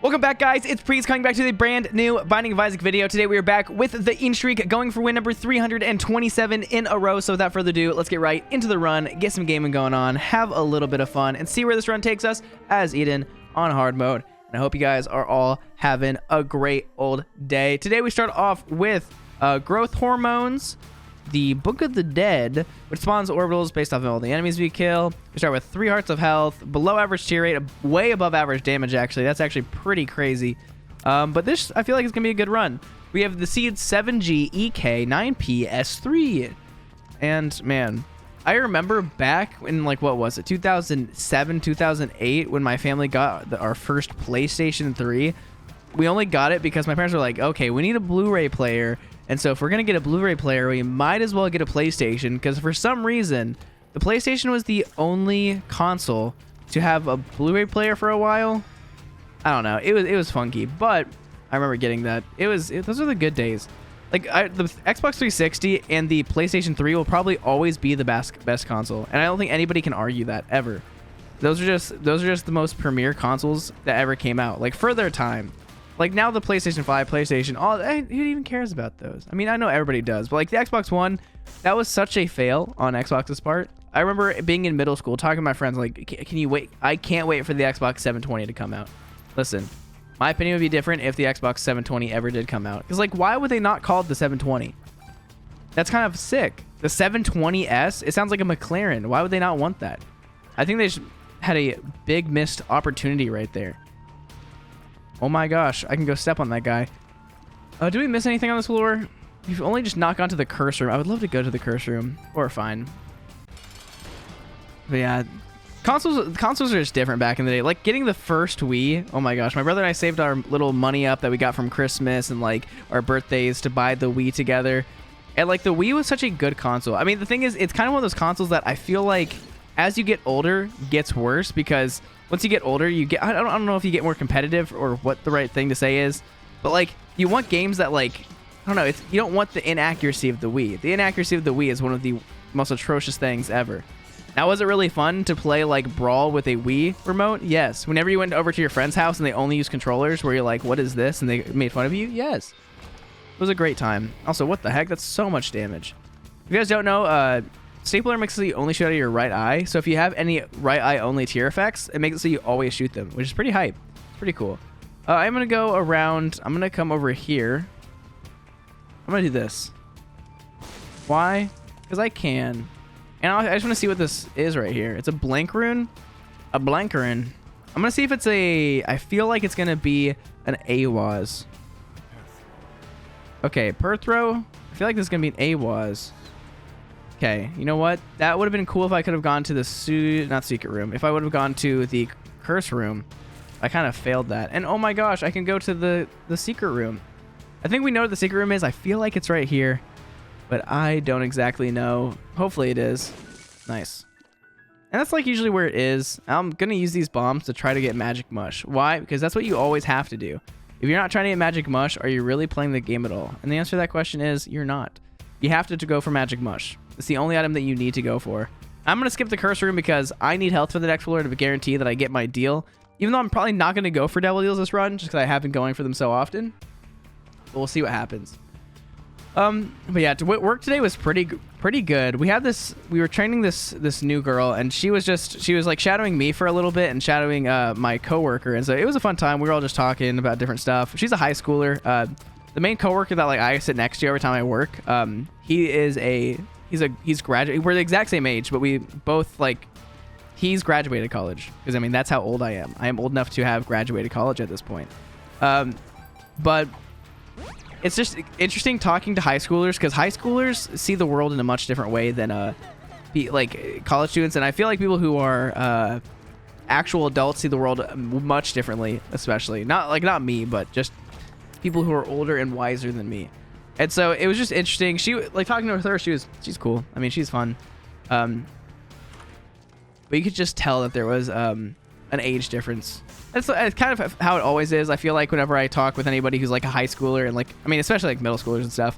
Welcome back, guys. It's Priets coming back to the brand new Binding of Isaac video. Today we are back with the in streak, going for win number 327 in a row. So without further ado, let's get right into the run, get some gaming going on, have a little bit of fun, and see where this run takes us as Eden on hard mode. And I hope you guys are all having a great old day. Today we start off with growth hormones, the Book of the Dead, which spawns orbitals based off of all the enemies we kill. We start with 3 hearts of health, below average tier rate, way above average damage, actually. That's actually pretty crazy. But this, I feel like it's going to be a good run. We have the seed 7G, EK, 9P, S3. And, man, I remember back in, like, what was it, 2007, 2008, when my family got our first PlayStation 3. We only got it because my parents were like, okay, we need a Blu-ray player. And so if we're going to get a Blu-ray player, we might as well get a PlayStation, because for some reason, the PlayStation was the only console to have a Blu-ray player for a while. I don't know. It was funky, but I remember getting that. Those are the good days. Like, the Xbox 360 and the PlayStation 3 will probably always be the best console, and I don't think anybody can argue that ever. Those are just the most premier consoles that ever came out, like, for their time. Like, now the PlayStation 5, PlayStation, who even cares about those? I mean, I know everybody does, but like the Xbox One, that was such a fail on Xbox's part. I remember being in middle school, talking to my friends, like, can you wait? I can't wait for the Xbox 720 to come out. Listen, my opinion would be different if the Xbox 720 ever did come out. Because, like, why would they not call it the 720? That's kind of sick. The 720S, it sounds like a McLaren. Why would they not want that? I think they just had a big missed opportunity right there. Oh my gosh, I can go step on that guy. Do we miss anything on this floor? You've only just knocked onto the curse room. I would love to go to the curse room. Or fine. But yeah, consoles are just different back in the day. Like, getting the first Wii, oh my gosh. My brother and I saved our little money up that we got from Christmas and, like, our birthdays to buy the Wii together. And, like, the Wii was such a good console. I mean, the thing is, it's kind of one of those consoles that I feel like as you get older, gets worse, because once you get older, you get, I don't know if you get more competitive or what the right thing to say is, but, like, you want games that, like, I don't know, you don't want the inaccuracy of the Wii. The inaccuracy of the Wii is one of the most atrocious things ever. Now, was it really fun to play, like, Brawl with a Wii remote? Yes. Whenever you went over to your friend's house and they only use controllers, where you're like, what is this? And they made fun of you? Yes. It was a great time. Also, what the heck? That's so much damage. If you guys don't know, Stapler makes it so you only shoot out of your right eye. So if you have any right eye only tier effects, it makes it so you always shoot them, which is pretty hype. It's pretty cool. I'm going to go around. I'm going to come over here. I'm going to do this. Why? Because I can. And I just want to see what this is right here. It's a blank rune. A blank rune. I'm going to see if it's a... I feel like it's going to be an AWAS. Okay, Perthrow. I feel like this is going to be an AWAS. Okay, you know what? That would have been cool if I could have gone to the not secret room. If I would have gone to the curse room. I kind of failed that. And oh my gosh, I can go to the secret room. I think we know what the secret room is. I feel like it's right here, but I don't exactly know. Hopefully it is. Nice. And that's like usually where it is. I'm going to use these bombs to try to get magic mush. Why? Because that's what you always have to do. If you're not trying to get magic mush, are you really playing the game at all? And the answer to that question is you're not. You have to go for magic mush. It's the only item that you need to go for. I'm going to skip the curse room because I need health for the next floor to guarantee that I get my deal. Even though I'm probably not going to go for double deals this run, just because I have been going for them so often. But we'll see what happens. But yeah, work today was pretty good. We were training this new girl, and she was like shadowing me for a little bit and shadowing my coworker, and so it was a fun time. We were all just talking about different stuff. She's a high schooler. The main coworker that, like, I sit next to every time I work, he's graduated. We're the exact same age, but we both, like, he's graduated college, because I mean that's how old I am. I am old enough to have graduated college at this point. But it's just interesting talking to high schoolers, because high schoolers see the world in a much different way than like college students, and I feel like people who are actual adults see the world much differently, especially not me, but just people who are older and wiser than me. And so it was just interesting. She, like, talking to her, she's cool. I mean, she's fun. But you could just tell that there was an age difference. That's kind of how it always is. I feel like whenever I talk with anybody who's like a high schooler, and, like, I mean, especially like middle schoolers and stuff,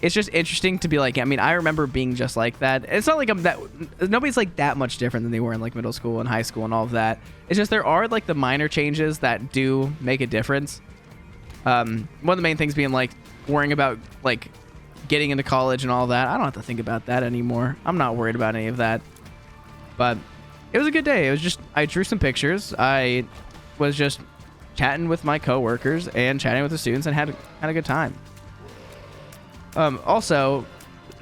it's just interesting to be like, I mean, I remember being just like that. It's not like I'm that, nobody's like that much different than they were in like middle school and high school and all of that. It's just there are like the minor changes that do make a difference. One of the main things being like worrying about like getting into college and all that. I don't have to think about that anymore. I'm not worried about any of that. But it was a good day. It was just, I drew some pictures. I was just chatting with my coworkers and chatting with the students and had a good time. Also,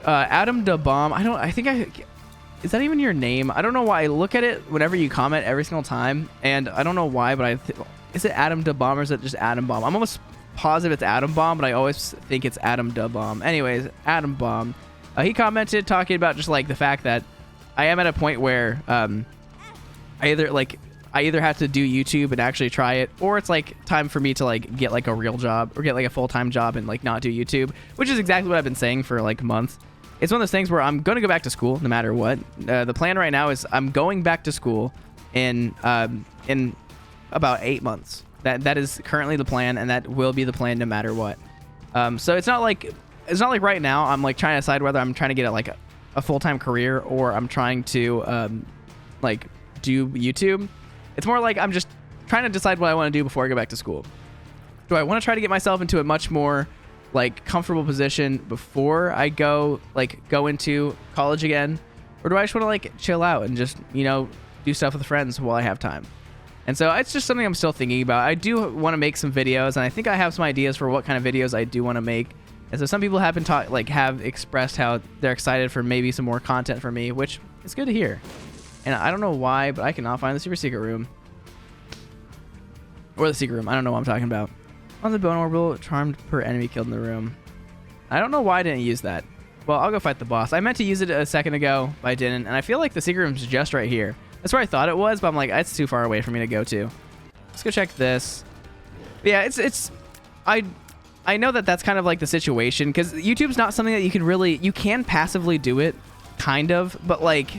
Adam the Bomb. Is that even your name? I don't know why. I look at it whenever you comment every single time, and I don't know why, but is it Adam the Bomb or is it just Adam Bomb? I'm almost positive it's Adam Bomb, but I always think it's Adam the Bomb. Anyways, Adam Bomb. He commented talking about just like the fact that I am at a point where I either have to do YouTube and actually try it, or it's like time for me to like get like a real job or get like a full-time job and like not do YouTube, which is exactly what I've been saying for like months. It's one of those things where I'm going to go back to school no matter what. The plan right now is I'm going back to school in about 8 months. That is currently the plan, and that will be the plan no matter what. So it's not like right now I'm like trying to decide whether I'm trying to get a full-time career or I'm trying to like do YouTube. It's more like I'm just trying to decide what I want to do before I go back to school. Do I want to try to get myself into a much more like comfortable position before I go into college again, or do I just want to like chill out and just, you know, do stuff with friends while I have time? And so it's just something I'm still thinking about. I do want to make some videos, and I think I have some ideas for what kind of videos I do want to make. And so some people have expressed how they're excited for maybe some more content from me, which is good to hear. And I don't know why, but I cannot find the super secret room. Or the secret room. I don't know what I'm talking about. On the bone orbital, charmed per enemy killed in the room. I don't know why I didn't use that. Well, I'll go fight the boss. I meant to use it a second ago, but I didn't. And I feel like the secret room's just right here. That's where I thought it was, but I'm like, it's too far away for me to go to. Let's go check this. But yeah, I know that that's kind of like the situation, because YouTube's not something that you can passively do it, kind of, but like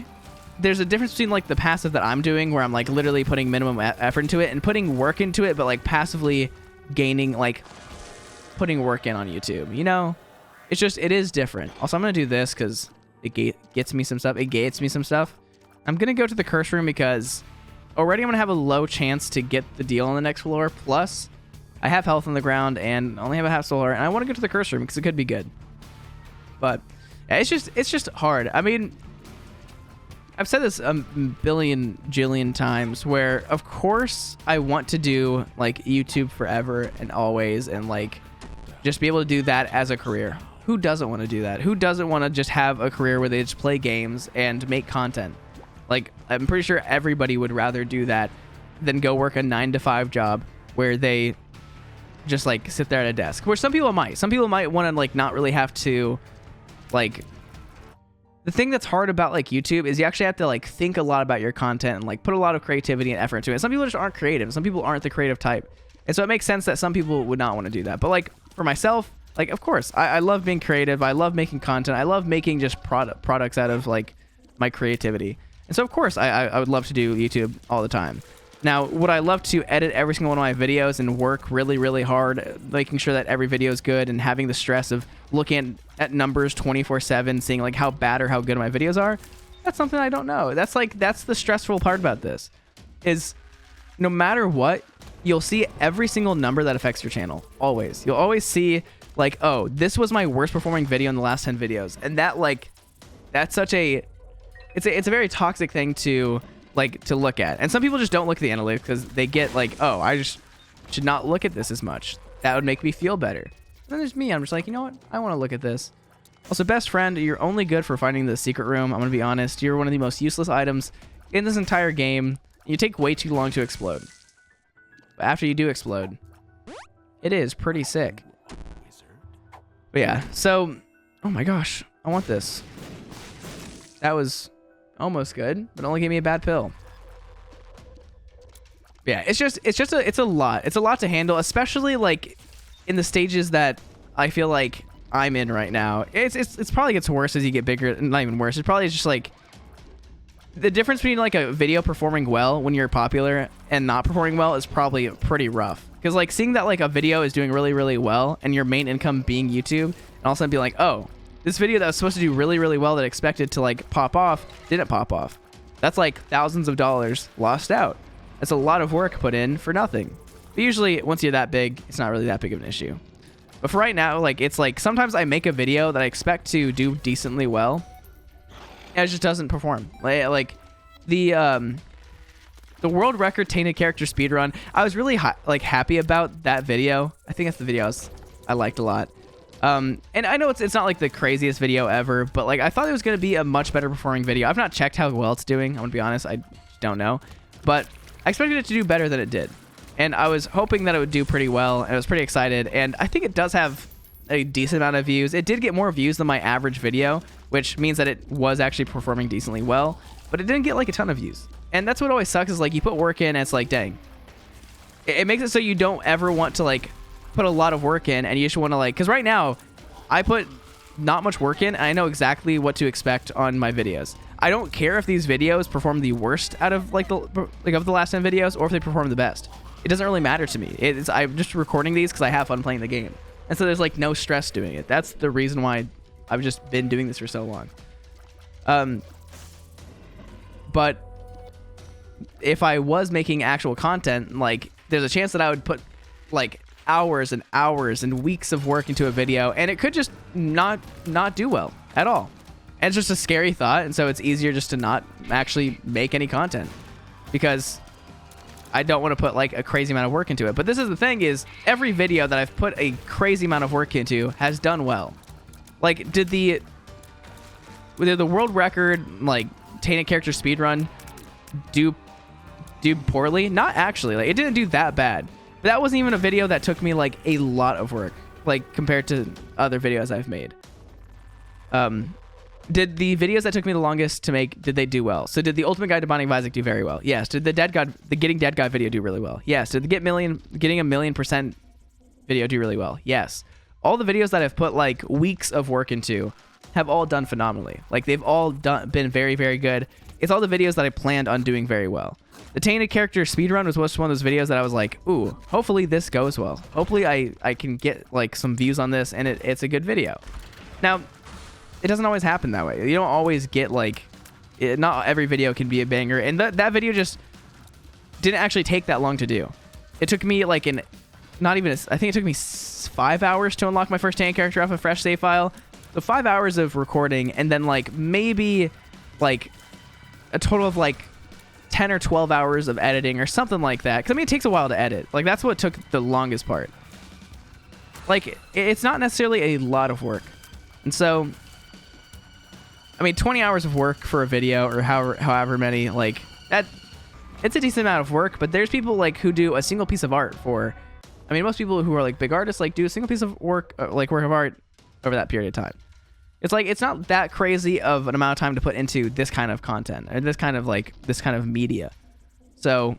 there's a difference between like the passive that I'm doing, where I'm like literally putting minimum effort into it and putting work into it, but like passively gaining, like putting work in on YouTube, you know? It is different. Also, I'm gonna do this because it gets me some stuff. I'm gonna go to the curse room because already I'm gonna have a low chance to get the deal on the next floor, plus I have health on the ground and only have a half solar, and I want to go to the curse room because it could be good. But yeah, it's just hard. I mean, I've said this a jillion times, where of course I want to do like YouTube forever and always, and like just be able to do that as a career. Who doesn't want to do that? Who doesn't want to just have a career where they just play games and make content? Like, I'm pretty sure everybody would rather do that than go work a 9-to-5 job where they just like sit there at a desk. Where some people might want to like not really have to, like, the thing that's hard about like YouTube is you actually have to like think a lot about your content and like put a lot of creativity and effort into it. Some people just aren't creative. Some people aren't the creative type. And so it makes sense that some people would not want to do that. But like for myself, like, of course, I love being creative. I love making content. I love making just products out of like my creativity. And so of course I would love to do YouTube all the time. Now, would I love to edit every single one of my videos and work really, really hard, making sure that every video is good and having the stress of looking at numbers 24/7, seeing like how bad or how good my videos are? That's something I don't know. That's the stressful part about this, is no matter what, you'll see every single number that affects your channel. Always. You'll always see like, oh, this was my worst performing video in the last 10 videos. And that that's such it's a very toxic thing to look at. And some people just don't look at the analytics because they get like, oh, I just should not look at this as much. That would make me feel better. And then there's me. I'm just like, you know what? I want to look at this. Also, best friend, you're only good for finding the secret room. I'm going to be honest. You're one of the most useless items in this entire game. You take way too long to explode. But after you do explode, it is pretty sick. But yeah, so, oh my gosh, I want this. That was almost good, but only gave me a bad pill. Yeah, it's a lot. It's a lot to handle, especially like in the stages that I feel like I'm in right now. It's probably gets worse as you get bigger. Not even worse. It's probably just like the difference between like a video performing well when you're popular and not performing well is probably pretty rough. Because like seeing that like a video is doing really, really well and your main income being YouTube And all of a sudden be like, oh, this video that was supposed to do really, really well that I expected to like pop off didn't pop off. That's like thousands of dollars lost out. That's a lot of work put in for nothing. But usually once you're that big, it's not really that big of an issue. But for right now, like it's like sometimes I make a video that I expect to do decently well, and it just doesn't perform. Like the world record tainted character speedrun, I was really happy about that video. I think that's the video I liked a lot. And I know it's not like the craziest video ever, but like I thought it was going to be a much better performing video. I've not checked how well it's doing. I'm going to be honest. I don't know, but I expected it to do better than it did. And I was hoping that it would do pretty well. And I was pretty excited. And I think it does have a decent amount of views. It did get more views than my average video, which means that it was actually performing decently well, but it didn't get like a ton of views. And that's what always sucks is like you put work in and it's like, dang, it makes it so you don't ever want to like put a lot of work in, and you just want to like, because right now I put not much work in and I know exactly what to expect on my videos. I don't care if these videos perform the worst out of like of the last 10 videos or if they perform the best. It doesn't really matter to me. I'm just recording these because I have fun playing the game, and so there's like no stress doing it. That's the reason why I've just been doing this for so long. But if I was making actual content, like there's a chance that I would put like hours and hours and weeks of work into a video, and it could just not do well at all. And it's just a scary thought, and so it's easier just to not actually make any content because I don't want to put like a crazy amount of work into it. But this is the thing is every video that I've put a crazy amount of work into has done well. Like did the world record like tainted character speedrun do poorly? Not actually. Like it didn't do that bad. But that wasn't even a video that took me like a lot of work, like compared to other videos I've made. Did the videos that took me the longest to make, did they do well? So did the Ultimate Guide to Binding of Isaac do very well? Yes. Did the Getting Dead God video do really well? Yes. Did the Getting a million% video do really well? Yes. All the videos that I've put like weeks of work into have all done phenomenally. Like they've all been very, very good. It's all the videos that I planned on doing very well. The Tainted Character Speedrun was one of those videos that I was like, ooh, hopefully this goes well. Hopefully I can get like some views on this and it's a good video. Now, it doesn't always happen that way. You don't always get like, not every video can be a banger. And that video just didn't actually take that long to do. It took me like I think it took me 5 hours to unlock my first Tainted Character off a fresh save file. So 5 hours of recording and then like maybe like a total of like 10 or 12 hours of editing or something like that. Because I mean, it takes a while to edit. Like that's what took the longest part. Like it's not necessarily a lot of work. And so, I mean, 20 hours of work for a video or however many, like that, it's a decent amount of work, but there's people like who do a single piece of art for, I mean, most people who are like big artists, like do a single piece of work, like work of art over that period of time. It's like, it's not that crazy of an amount of time to put into this kind of content or this kind of media. So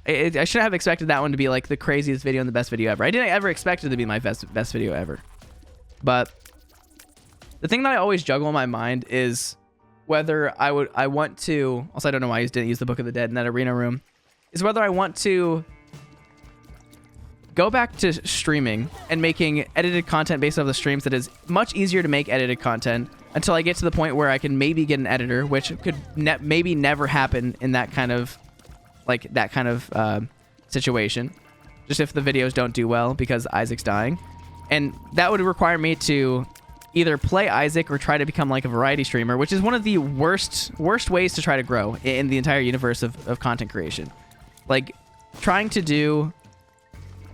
I shouldn't have expected that one to be like the craziest video and the best video ever. I didn't ever expect it to be my best video ever. But the thing that I always juggle in my mind is whether I want to, also I don't know why I didn't use the Book of the Dead in that arena room, is whether I want to go back to streaming and making edited content based off the streams that is much easier to make edited content until I get to the point where I can maybe get an editor, which could maybe never happen in that kind of situation, just if the videos don't do well because Isaac's dying. And that would require me to either play Isaac or try to become like a variety streamer, which is one of the worst ways to try to grow in the entire universe of content creation. Like trying to do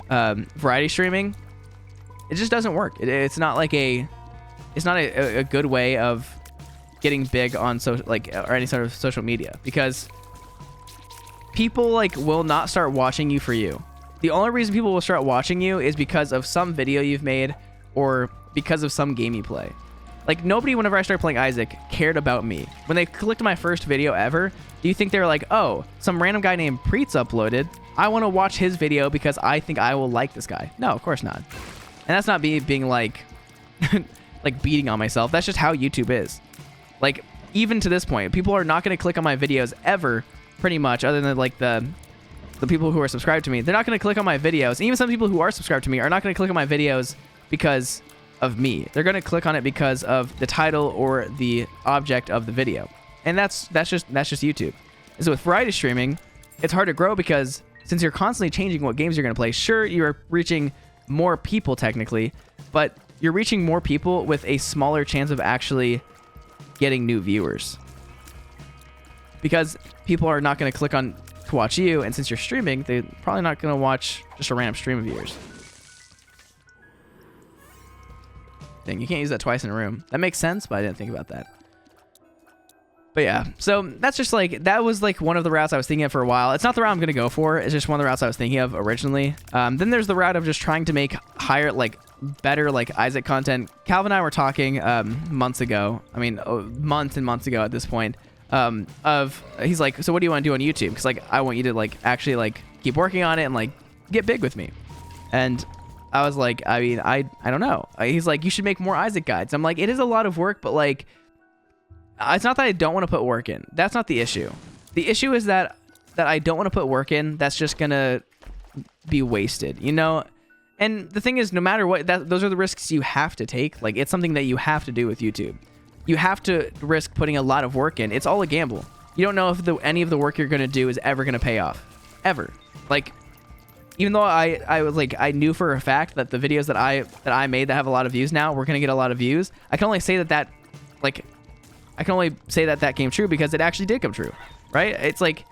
variety streaming, it just doesn't work. It's not a good way of getting big on or any sort of social media, because people like will not start watching you for you. The only reason people will start watching you is because of some video you've made or because of some game you play. Like nobody, whenever I started playing Isaac, cared about me. When they clicked my first video ever, do you think they were like, oh, some random guy named Priets uploaded, I want to watch his video because I think I will like this guy? No, of course not. And that's not me being like like beating on myself. That's just how YouTube is. Like even to this point, people are not going to click on my videos ever, pretty much, other than like the people who are subscribed to me. They're not going to click on my videos. And even some people who are subscribed to me are not going to click on my videos because of me. They're going to click on it because of the title or the object of the video. And that's just YouTube. And so with variety streaming, it's hard to grow because since you're constantly changing what games you're going to play, sure, you're reaching more people technically, but you're reaching more people with a smaller chance of actually getting new viewers. Because people are not going to click on to watch you, and since you're streaming, they're probably not going to watch just a random stream of yours. Dang, you can't use that twice in a room. That makes sense, but I didn't think about that. But yeah, so that's just like, that was like one of the routes I was thinking of for a while. It's not the route I'm going to go for. It's just one of the routes I was thinking of originally. Then there's the route of just trying to make higher, like better, like Isaac content. Calvin and I were talking months ago. I mean, months and months ago at this point. He's like, so what do you want to do on YouTube? Because like, I want you to like actually like keep working on it and like get big with me. And I was like, I mean, I don't know. He's like, you should make more Isaac guides. I'm like, it is a lot of work, but like, it's not that I don't want to put work in. That's not the issue. The issue is that I don't want to put work in. That's just gonna be wasted, you know? And the thing is, no matter what, those are the risks you have to take. Like, it's something that you have to do with YouTube. You have to risk putting a lot of work in. It's all a gamble. You don't know if any of the work you're gonna do is ever gonna pay off, ever. Like, even though I was like, I knew for a fact that the videos that I made that have a lot of views now were gonna get a lot of views. I can only say that came true because it actually did come true, right? It's like,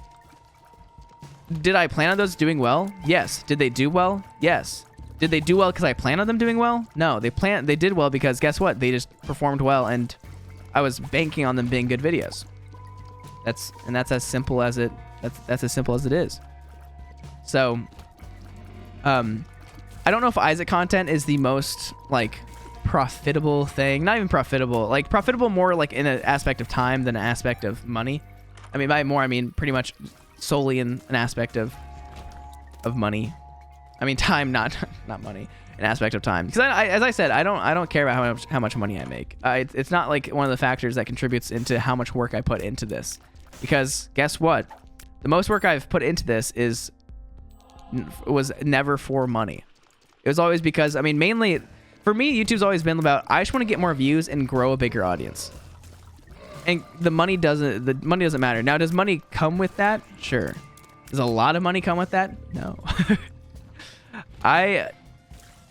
did I plan on those doing well? Yes. Did they do well? Yes. Did they do well because I planned on them doing well? No. They did well because guess what? They just performed well, and I was banking on them being good videos. That's as simple as it. That's as simple as it is. So, I don't know if Isaac content is the most like profitable thing. Not even profitable. Like profitable more like in an aspect of time than an aspect of money. I mean, by more I mean pretty much solely in an aspect of money. I mean time, not money. An aspect of time. Because as I said, I don't care about how much money I make. It's not like one of the factors that contributes into how much work I put into this. Because guess what? The most work I've put into this was never for money. It was always because, I mean, mainly for me, YouTube's always been about, I just want to get more views and grow a bigger audience. And the money doesn't matter. Now, does money come with that? Sure. Does a lot of money come with that? No.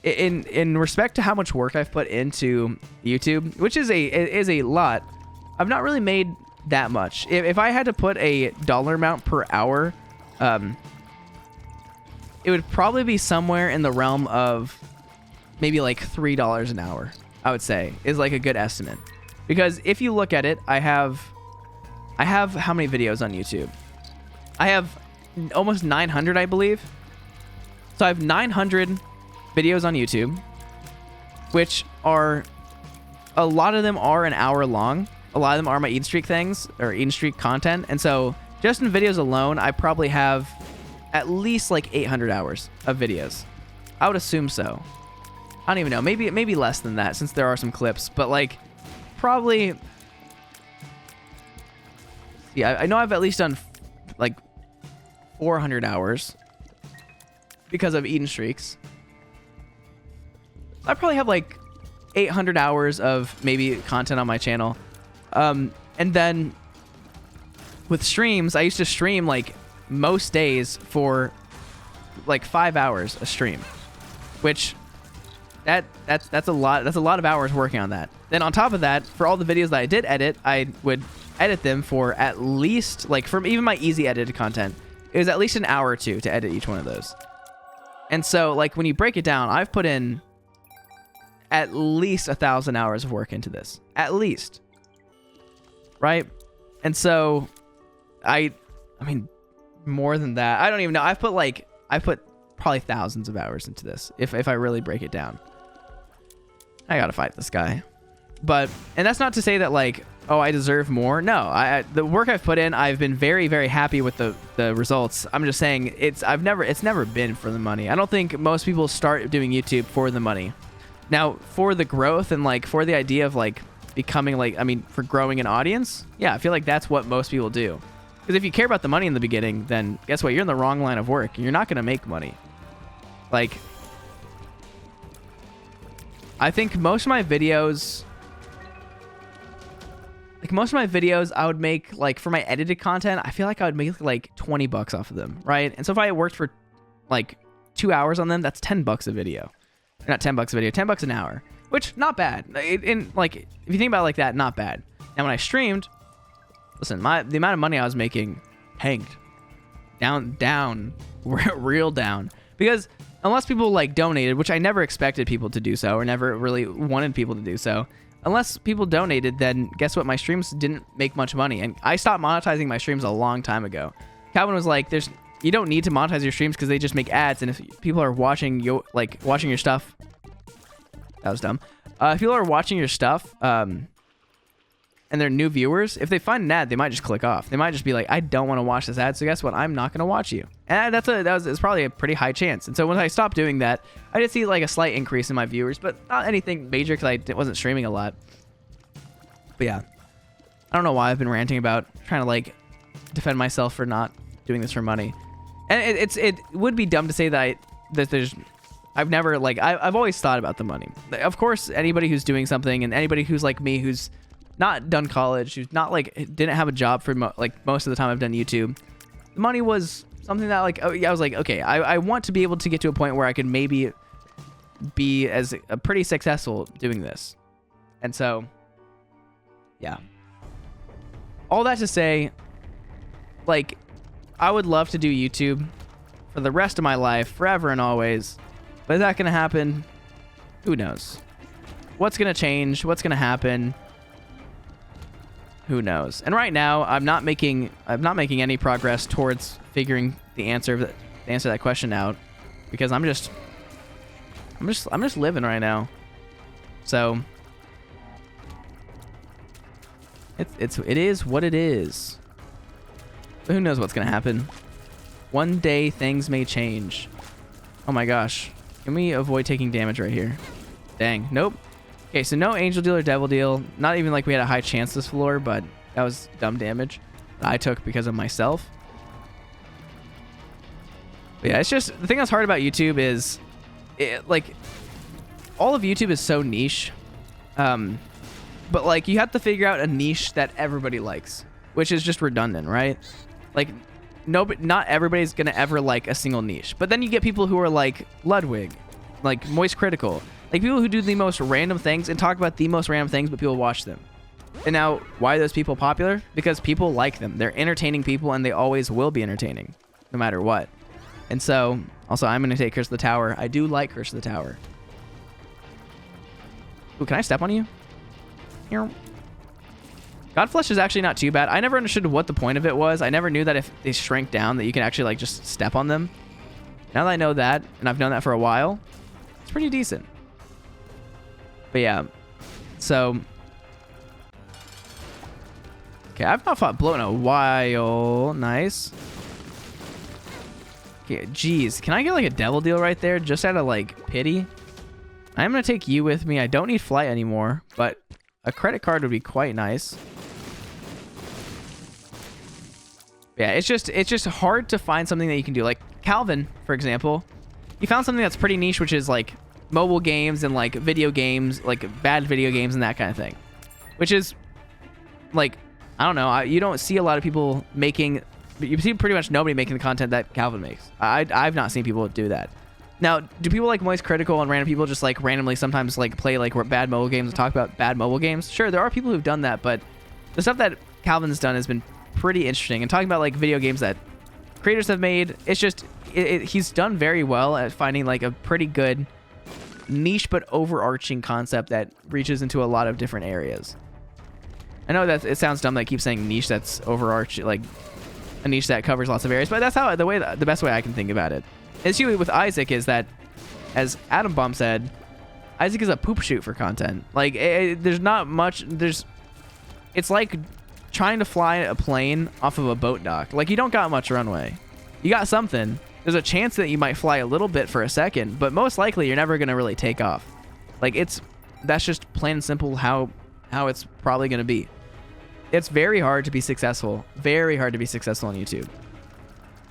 In respect to how much work I've put into YouTube, which is a lot, I've not really made that much. If I had to put a dollar amount per hour, it would probably be somewhere in the realm of maybe like $3 an hour, I would say, is like a good estimate. Because if you look at it, I have how many videos on YouTube? I have almost 900, I believe. So I have 900 videos on YouTube, which are, a lot of them are an hour long. A lot of them are my Eat Streak things, or Eat Streak content. And so just in videos alone, I probably have at least like 800 hours of videos. I would assume so. I don't even know. Maybe less than that, since there are some clips. But like, probably, yeah, I know I've at least done like 400 hours because of Eating Streaks. I probably have like 800 hours of maybe content on my channel. And then with streams, I used to stream like most days for like 5 hours a stream, which that's a lot of hours working on that. Then on top of that, for all the videos that I did edit, I would edit them for at least, like, from even my easy edited content, it was at least an hour or two to edit each one of those. And so like when you break it down, I've put in at least 1,000 hours of work into this, at least, right? And so I mean, more than that, I don't even know. I've put probably thousands of hours into this if I really break it down. I gotta fight this guy. But, and that's not to say that like, oh, I deserve more. No, the work I've put in, I've been very, very happy with the results. I'm just saying it's never been for the money. I don't think most people start doing YouTube for the money. Now, for the growth and like for the idea of like becoming like, I mean, for growing an audience, yeah, I feel like that's what most people do. Because if you care about the money in the beginning, then guess what? You're in the wrong line of work. You're not going to make money. Like, I think most of my videos, I would make, like, for my edited content, I feel like I would make like 20 bucks off of them, right? And so if I worked for like 2 hours on them, that's 10 bucks a video. Not 10 bucks a video, 10 bucks an hour, which not bad. Like, if you think about it like that, not bad. Now when I streamed, listen, the amount of money I was making tanked. Down, real down. Because unless people like donated, which I never expected people to do so, or never really wanted people to do so, unless people donated, then guess what? My streams didn't make much money. And I stopped monetizing my streams a long time ago. Calvin was like, you don't need to monetize your streams because they just make ads. And if people are watching your stuff, that was dumb. If people are watching your stuff, and they're new viewers, if they find an ad, they might just click off. They might just be like, I don't want to watch this ad, so guess what? I'm not going to watch you. And it's probably a pretty high chance. And so when I stopped doing that, I did see like a slight increase in my viewers, but not anything major because I wasn't streaming a lot. But yeah, I don't know why I've been ranting about trying to like defend myself for not doing this for money. And it would be dumb to say that I've never, like, I've always thought about the money. Of course, anybody who's doing something, and anybody who's like me, who's not done college, who's not like didn't have a job for like most of the time I've done YouTube, the money was something that like, I was like, okay, I want to be able to get to a point where I could maybe be as pretty successful doing this. And so, yeah. All that to say, like, I would love to do YouTube for the rest of my life, forever and always. But is that going to happen? Who knows? What's going to change? What's going to happen? Who knows? And right now, I'm not making any progress towards figuring the answer to that question out, because I'm just living right now. So it is what it is. But who knows what's gonna happen? One day things may change. Oh my gosh. Can we avoid taking damage right here? Dang. Nope. Okay, so no angel deal or devil deal. Not even like we had a high chance this floor, but that was dumb damage that I took because of myself. But yeah, it's just, the thing that's hard about YouTube is, like, all of YouTube is so niche. But like, you have to figure out a niche that everybody likes, which is just redundant, right? Like, not everybody's gonna ever like a single niche. But then you get people who are like Ludwig, like Moist Critical, like people who do the most random things and talk about the most random things, but people watch them. And now, why are those people popular? Because people like them. They're entertaining people, and they always will be entertaining, no matter what. And so, also, I'm gonna take Curse of the Tower. I do like Curse of the Tower. Ooh, can I step on you? Here. Godflesh is actually not too bad. I never understood what the point of it was. I never knew that if they shrank down that you can actually like just step on them. Now that I know that, and I've known that for a while, it's pretty decent. But yeah, so... Okay, I've not fought Bloat in a while. Nice. Okay, geez. Can I get like a devil deal right there just out of like pity? I'm going to take you with me. I don't need flight anymore, but a credit card would be quite nice. Yeah, it's just hard to find something that you can do. Like Calvin, for example, he found something that's pretty niche, which is like mobile games and like video games, like bad video games and that kind of thing. Which is like, I don't know, you don't see a lot of people making, you see pretty much nobody making the content that Calvin makes. I've not seen people do that. Now, do people like Moist Critical and random people just like randomly sometimes like play like bad mobile games and talk about bad mobile games? Sure, there are people who've done that, but the stuff that Calvin's done has been pretty interesting. And talking about like video games that creators have made, it's just, he's done very well at finding like a pretty good niche but overarching concept that reaches into a lot of different areas. I know that it sounds dumb that I keep saying niche that's overarching, like a niche that covers lots of areas, but that's how the best way I can think about it. It's usually with Isaac is that, as Adam Bomb said, Isaac is a poop shoot for content. Like, there's not much, it's like trying to fly a plane off of a boat dock. Like, you don't got much runway. You got something. There's a chance that you might fly a little bit for a second, but most likely you're never going to really take off. Like, that's just plain and simple how it's probably going to be. It's very hard to be successful. Very hard to be successful on YouTube.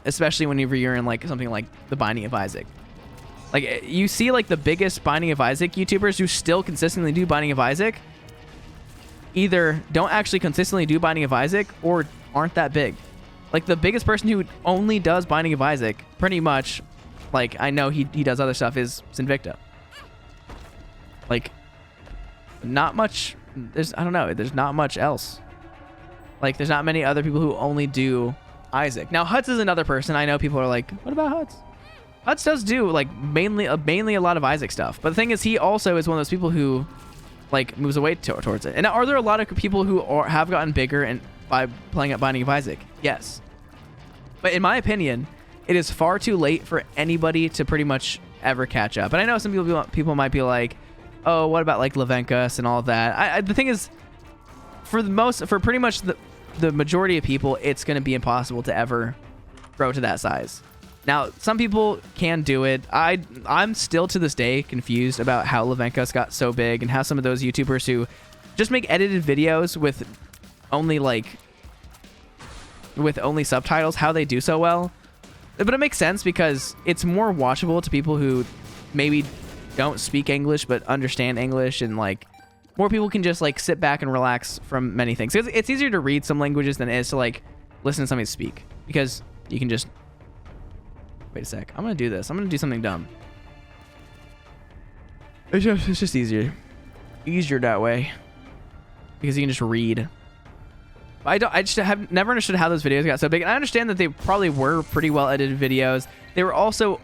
Especially whenever you're in like something like The Binding of Isaac. Like, you see, like, the biggest Binding of Isaac YouTubers who still consistently do Binding of Isaac either don't actually consistently do Binding of Isaac or aren't that big. Like, the biggest person who only does Binding of Isaac, pretty much, like, I know he does other stuff, is Sinvicta. Like, not much, I don't know, there's not much else. Like, there's not many other people who only do Isaac. Now, Huts is another person. I know people are like, what about Huts? Huts does do, like, mainly a lot of Isaac stuff. But the thing is, he also is one of those people who, like, moves away towards it. And are there a lot of people who have gotten bigger and by playing at Binding of Isaac? Yes. But in my opinion, it is far too late for anybody to pretty much ever catch up. And I know some people might be like, oh, what about, like, Levenkus and all of that? The thing is, for pretty much the majority of people, it's going to be impossible to ever grow to that size. Now, some people can do it. I'm still to this day confused about how Levenkus got so big and how some of those YouTubers who just make edited videos with only subtitles, how they do so well. But it makes sense because it's more watchable to people who maybe don't speak English but understand English, and like more people can just like sit back and relax from many things. It's easier to read some languages than it is to like listen to somebody speak, because you can just wait a sec. I'm gonna do this. I'm gonna do something dumb. It's just easier that way because you can just read. I just have never understood how those videos got so big. And I understand that they probably were pretty well edited videos. They were also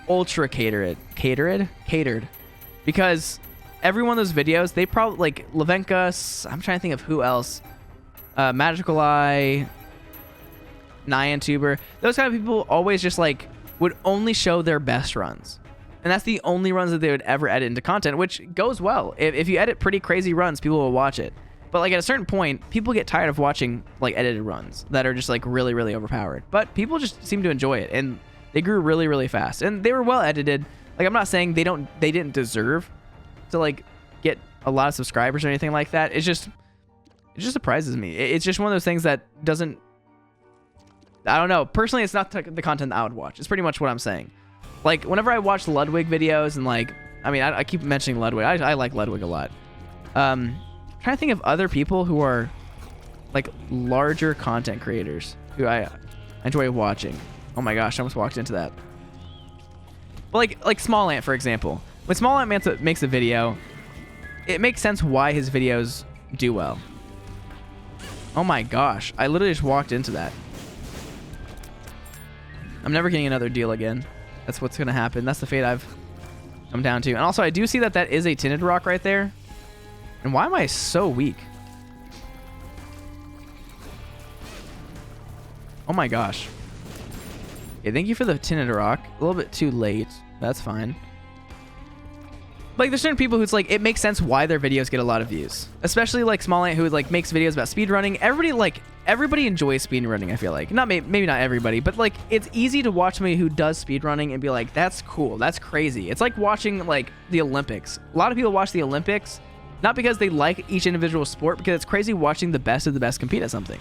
ultra catered because every one of those videos, they probably, like Levenkus, I'm trying to think of who else, Magical Eye, Nyantuber, those kind of people always just like would only show their best runs, and that's the only runs that they would ever edit into content, which goes well. If you edit pretty crazy runs, people will watch it. But like at a certain point, people get tired of watching like edited runs that are just like really, really overpowered. But people just seem to enjoy it, and they grew really, really fast, and they were well edited. Like, I'm not saying they didn't deserve to like get a lot of subscribers or anything like that. It just surprises me. It's just one of those things that doesn't, I don't know. Personally, it's not the content that I would watch. It's pretty much what I'm saying. Like, whenever I watch Ludwig videos and like, I mean, I keep mentioning Ludwig. I like Ludwig a lot. Trying to think of other people who are like larger content creators who I enjoy watching. Oh my gosh, I almost walked into that. But like Small Ant, for example. When Small Ant makes a video, it makes sense why his videos do well. Oh my gosh, I literally just walked into that. I'm never getting another deal again. That's what's going to happen. That's the fate I've come down to. And also, I do see that is a tinted rock right there. And why am I so weak? Oh my gosh. Okay, thank you for the tinted rock. A little bit too late. That's fine. Like, there's certain people who's like, it makes sense why their videos get a lot of views. Especially like Small Ant, who like makes videos about speedrunning. Everybody enjoys speedrunning, I feel like. Maybe not everybody, but like it's easy to watch somebody who does speedrunning and be like, that's cool, that's crazy. It's like watching like the Olympics. A lot of people watch the Olympics not because they like each individual sport, because it's crazy watching the best of the best compete at something.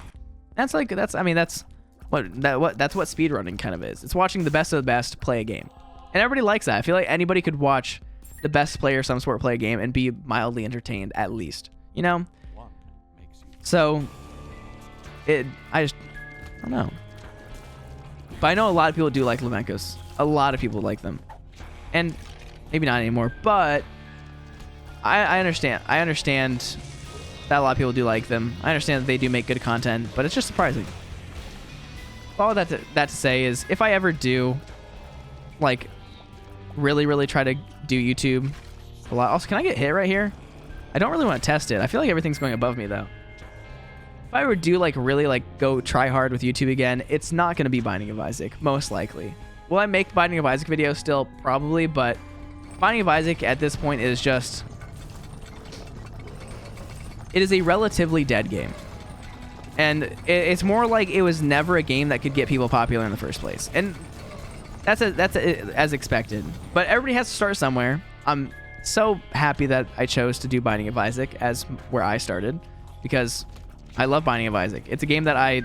That's what speedrunning kind of is. It's watching the best of the best play a game. And everybody likes that. I feel like anybody could watch the best player of some sport play a game and be mildly entertained, at least, you know? So I don't know. But I know a lot of people do like Levenkus. A lot of people like them. And maybe not anymore, but I understand. I understand that a lot of people do like them. I understand that they do make good content, but it's just surprising. All that to say is, if I ever do, like, really, really try to do YouTube a lot. Also, can I get hit right here? I don't really want to test it. I feel like everything's going above me, though. If I were to do, like, really, like, go try hard with YouTube again, it's not going to be Binding of Isaac, most likely. Will I make Binding of Isaac videos still? Probably, but Binding of Isaac at this point is just... It is a relatively dead game. And it's more like it was never a game that could get people popular in the first place. And that's as expected. But everybody has to start somewhere. I'm so happy that I chose to do Binding of Isaac as where I started, because I love Binding of Isaac. It's a game that I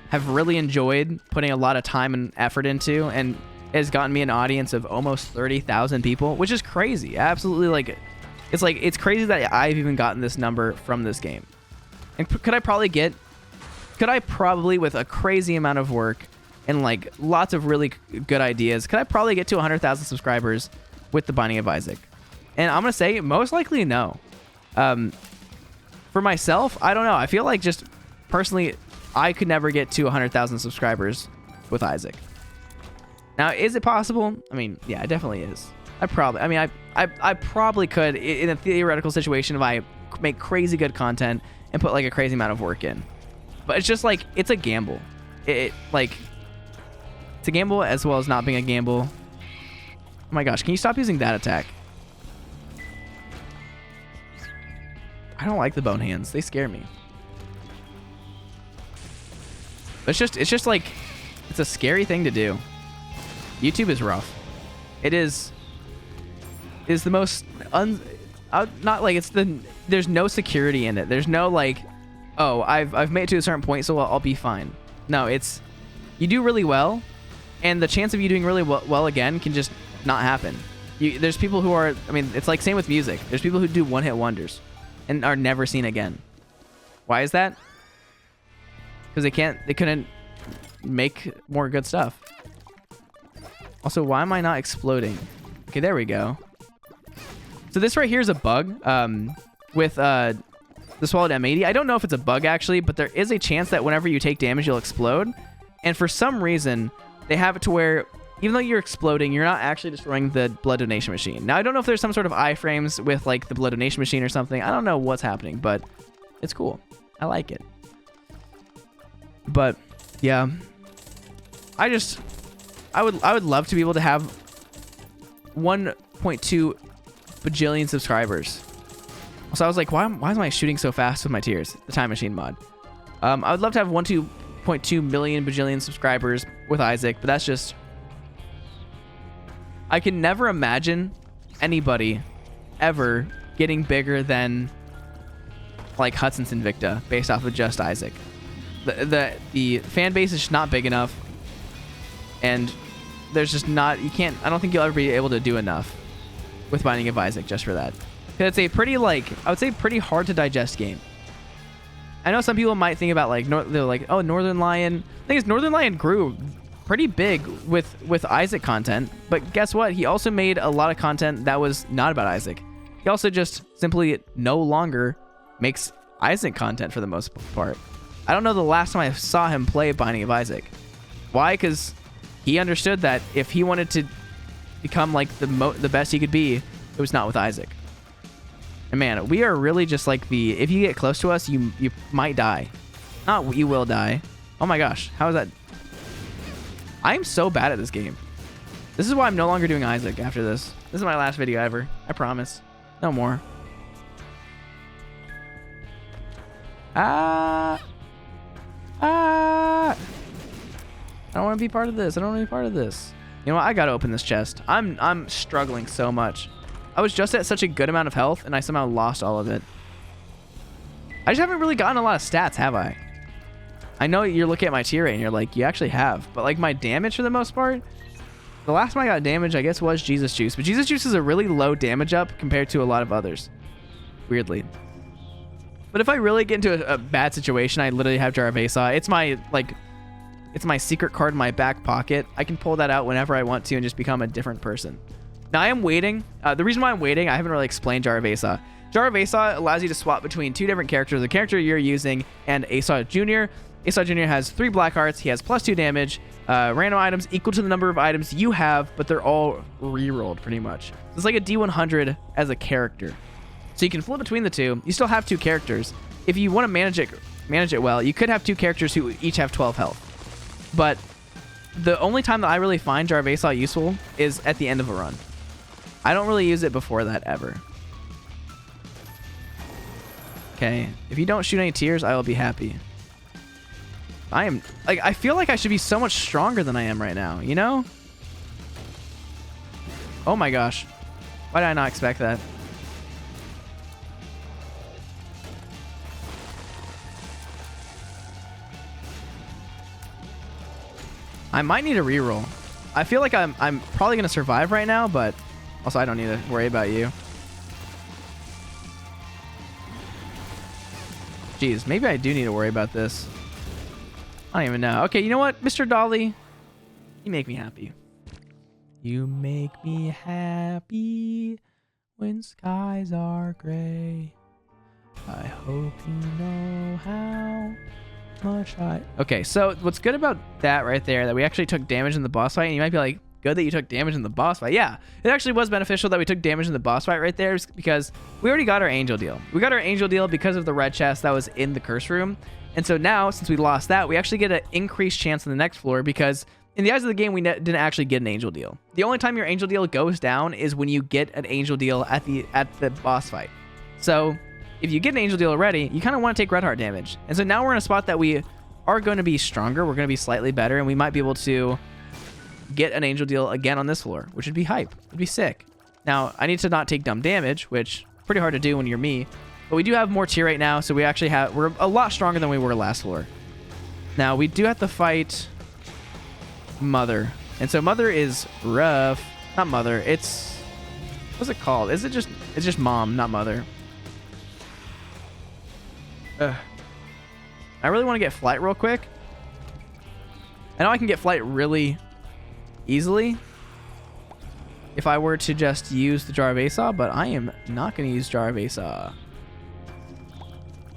have really enjoyed putting a lot of time and effort into, and has gotten me an audience of almost 30,000 people, which is crazy. Absolutely, like it's crazy that I've even gotten this number from this game. And could I probably with a crazy amount of work and like lots of really good ideas, could I probably get to 100,000 subscribers with the Binding of Isaac? And I'm gonna say most likely no. For myself, I don't know. I feel like just personally, I could never get to 100,000 subscribers with Isaac. Now, is it possible? I mean, yeah, it definitely is. I probably could in a theoretical situation if I make crazy good content and put like a crazy amount of work in. But it's just like, it's a gamble. It's a gamble as well as not being a gamble. Oh my gosh, can you stop using that attack? I don't like the bone hands. They scare me. But it's just like, it's a scary thing to do. YouTube is rough. It is the most not like there's no security in it. There's no like, oh, I've made it to a certain point, so I'll be fine. No, it's you do really well, and the chance of you doing really well again can just not happen. There's people who are, I mean, it's like same with music. There's people who do one-hit wonders and are never seen again. Why is that? Because they couldn't make more good stuff. Also, why am I not exploding? Okay, there we go. So this right here is a bug with the Swallowed M80. I don't know if it's a bug actually, but there is a chance that whenever you take damage, you'll explode. And for some reason, they have it to where even though you're exploding, you're not actually destroying the blood donation machine. Now, I don't know if there's some sort of iframes with like the blood donation machine or something. I don't know what's happening, but it's cool. I like it. But yeah, I would love to be able to have 1.2 bajillion subscribers. So I was like, why am I shooting so fast with my tears? The time machine mod. I would love to have 1.2 million bajillion subscribers with Isaac, but that's just, I can never imagine anybody ever getting bigger than like Hudson's Invicta based off of just Isaac. The fan base is just not big enough, and there's just not, I don't think you'll ever be able to do enough with Binding of Isaac just for that. Because it's a pretty, like, I would say pretty hard to digest game. I know some people might think about like, they're like, oh, Northern Lion. The thing is, Northern Lion grew pretty big with Isaac content, but guess what? He also made a lot of content that was not about Isaac. He also just simply no longer makes Isaac content for the most part. I don't know the last time I saw him play Binding of Isaac. Why? Because he understood that if he wanted to become like the best he could be, it was not with Isaac. And man, we are really just like if you get close to us, you might die. Not you will die. Oh my gosh, how is that? I'm so bad at this game. This is why I'm no longer doing Isaac after this. This is my last video ever. I promise. No more. I don't want to be part of this. I don't want to be part of this. You know what? I gotta open this chest. I'm struggling so much. I was just at such a good amount of health, and I somehow lost all of it. I just haven't really gotten a lot of stats, have I? I know you're looking at my tier rate, and you're like, you actually have. But like my damage for the most part, the last time I got damage, I guess, was Jesus Juice. But Jesus Juice is a really low damage up compared to a lot of others. Weirdly. But if I really get into a bad situation, I literally have Jar of Asa. It's my secret card in my back pocket. I can pull that out whenever I want to and just become a different person. Now I am waiting. The reason why I'm waiting, I haven't really explained Jar of Asa. Jar of Asa allows you to swap between two different characters, the character you're using and Asa Jr. Asa Jr. has 3 black hearts. He has +2 damage. Random items equal to the number of items you have, but they're all re-rolled pretty much. It's like a D100 as a character. So you can flip between the two. You still have 2 characters. If you want to manage it well, you could have 2 characters who each have 12 health. But the only time that I really find Jar of Asa useful is at the end of a run. I don't really use it before that ever. Okay, if you don't shoot any tears, I will be happy. I feel like I should be so much stronger than I am right now, you know? Oh my gosh. Why did I not expect that? I might need a reroll. I feel like I'm probably going to survive right now, but also I don't need to worry about you. Jeez, maybe I do need to worry about this. I don't even know. Okay, you know what, Mr. Dolly? You make me happy. You make me happy when skies are gray. I hope you know how much I... Okay, so what's good about that right there, that we actually took damage in the boss fight, and you might be like, good that you took damage in the boss fight. Yeah, it actually was beneficial that we took damage in the boss fight right there, because we already got our angel deal. We got our angel deal because of the red chest that was in the curse room. And so now, since we lost that, we actually get an increased chance on the next floor, because in the eyes of the game, we didn't actually get an angel deal. The only time your angel deal goes down is when you get an angel deal at the boss fight. So if you get an angel deal already, you kind of want to take red heart damage. And so now we're in a spot that we are going to be stronger. We're going to be slightly better, and we might be able to get an angel deal again on this floor, which would be hype. It'd be sick. Now, I need to not take dumb damage, which is pretty hard to do when you're me. But we do have more tier right now, so we're a lot stronger than we were last floor. Now, we do have to fight Mother. And so Mother is rough. Not Mother. What's it called? It's just Mom, not Mother. I really want to get Flight real quick. I know I can get Flight really easily if I were to just use the Jar of Asa, but I am not going to use Jar of Asa.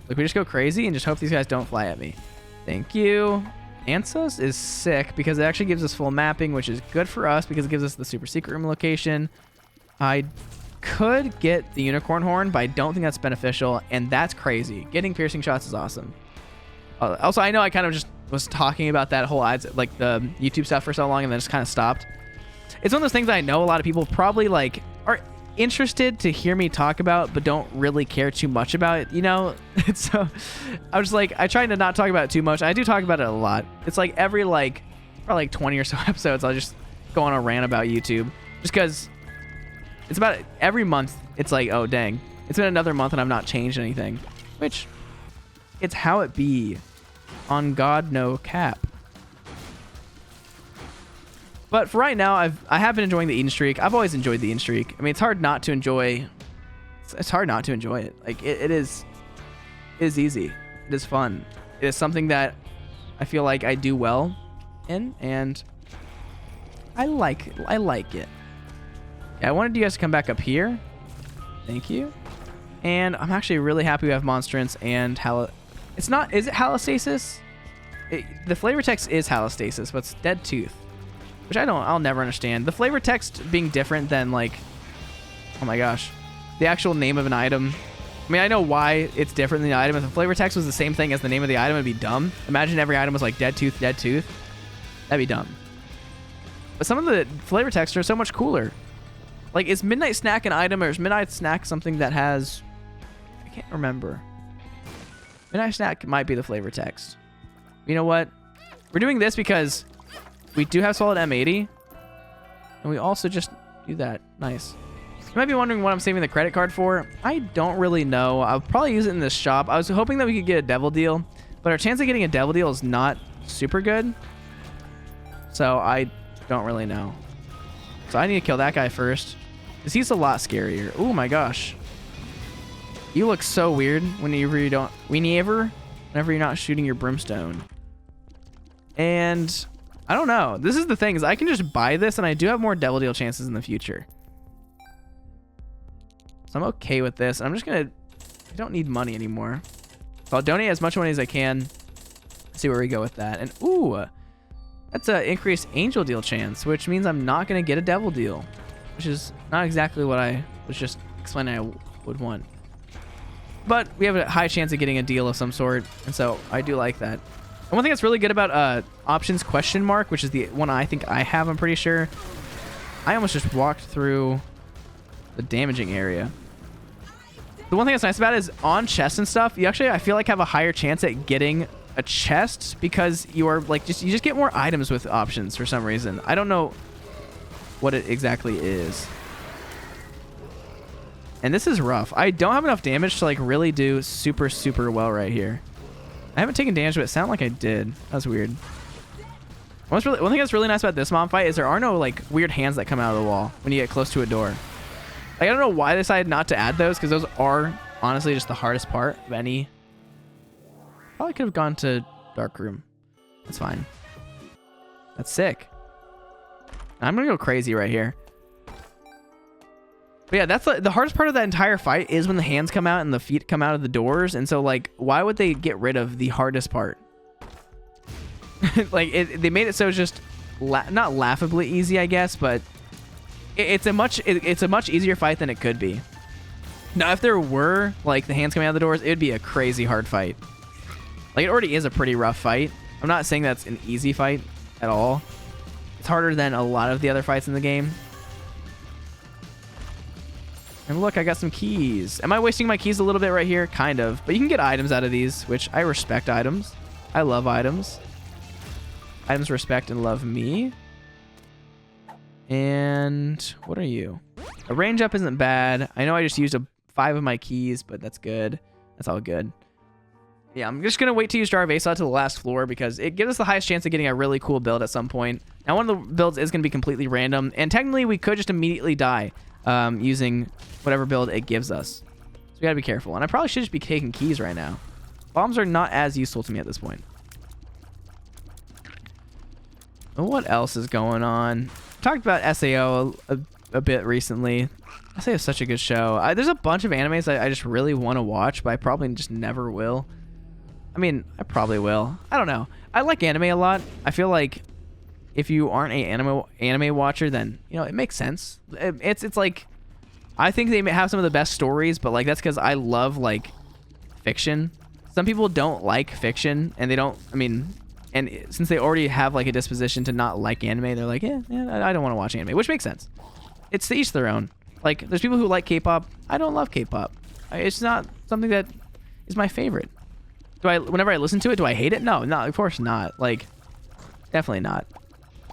Like, we just go crazy and just hope these guys don't fly at me. Thank you. Ansas is sick because it actually gives us full mapping, which is good for us because it gives us the super secret room location. I could get the unicorn horn, but I don't think that's beneficial, and that's crazy. Getting piercing shots is awesome. Also, I know I kind of just was talking about that whole like the YouTube stuff for so long and then just kind of stopped. It's one of those things I know a lot of people probably like are interested to hear me talk about, but don't really care too much about it, you know? So I was just like, I try to not talk about it too much. I do talk about it a lot. It's like every probably 20 or so episodes, I'll just go on a rant about YouTube, just because it's about every month. It's like, oh dang, it's been another month and I've not changed anything, which it's how it be. On God, no cap. But for right now, I have been enjoying the Eden streak. I've always enjoyed the Eden streak. I mean, it's hard not to enjoy. It's hard not to enjoy it. Like it is easy. It is fun. It is something that I feel like I do well in, and I like it. Yeah, I wanted you guys to come back up here. Thank you. And I'm actually really happy we have Monstrance and It's not. Is it halostasis? The flavor text is halostasis, but it's dead tooth, which I'll never understand. The flavor text being different than like, oh my gosh, the actual name of an item. I mean, I know why it's different than the item. If the flavor text was the same thing as the name of the item, it'd be dumb. Imagine every item was like dead tooth, dead tooth. That'd be dumb. But some of the flavor texts are so much cooler. Like, is Midnight Snack an item, or is Midnight Snack something that has... I can't remember. Midnight Snack might be the flavor text. You know what? We're doing this because we do have solid M80. And we also just do that. Nice. You might be wondering what I'm saving the credit card for. I don't really know. I'll probably use it in this shop. I was hoping that we could get a devil deal, but our chance of getting a devil deal is not super good. So I don't really know. So I need to kill that guy first, because he's a lot scarier. Oh my gosh. You look so weird whenever you're not shooting your brimstone. And I don't know. This is the thing, is I can just buy this, and I do have more devil deal chances in the future. So I'm okay with this. I'm just gonna... I don't need money anymore. So I'll donate as much money as I can. See where we go with that. And ooh, that's an increased angel deal chance, which means I'm not gonna get a devil deal, which is not exactly what I was just explaining I would want. But we have a high chance of getting a deal of some sort, and so I do like that. And one thing that's really good about options question mark, which is the one I think I have, I'm pretty sure. I almost just walked through the damaging area. The one thing that's nice about it is on chests and stuff, you actually, I feel like, have a higher chance at getting a chest, because you are like you just get more items with options for some reason. I don't know what it exactly is. And this is rough. I don't have enough damage to like really do super, super well right here. I haven't taken damage, but it sounded like I did. That was weird. One thing that's really nice about this mob fight is there are no like weird hands that come out of the wall when you get close to a door. Like, I don't know why they decided not to add those, because those are honestly just the hardest part of any. Probably could have gone to dark room. That's fine. That's sick. I'm gonna go crazy right here. But yeah, that's the hardest part of that entire fight is when the hands come out and the feet come out of the doors. And so like, why would they get rid of the hardest part? Like they made it so it's just not laughably easy, I guess, but it's a much easier fight than it could be. Now, if there were like the hands coming out of the doors, it would be a crazy hard fight. Like, it already is a pretty rough fight. I'm not saying that's an easy fight at all. It's harder than a lot of the other fights in the game. And look, I got some keys. Am I wasting my keys a little bit right here? Kind of. But you can get items out of these, which I respect items. I love items. Items respect and love me. And what are you? A range up isn't bad. I know I just used 5 of my keys, but that's good. That's all good. Yeah, I'm just going to wait to use Jar of Asa to the last floor because it gives us the highest chance of getting a really cool build at some point. Now, one of the builds is going to be completely random, and technically we could just immediately die using whatever build it gives us. So we got to be careful. And I probably should just be taking keys right now. Bombs are not as useful to me at this point. What else is going on? Talked about SAO a bit recently. SAO is such a good show. There's a bunch of animes I just really want to watch, but I probably just never will. I mean, I probably will. I don't know. I like anime a lot. I feel like if you aren't an anime watcher, then, you know, it makes sense. It's like, I think they may have some of the best stories, but like that's because I love like fiction. Some people don't like fiction, and they don't, I mean, and since they already have like a disposition to not like anime, they're like, yeah, I don't want to watch anime, which makes sense. It's to each their own. Like, there's people who like K-pop. I don't love K-pop. It's not something that is my favorite. Whenever I listen to it, do I hate it? No, of course not. Like, definitely not.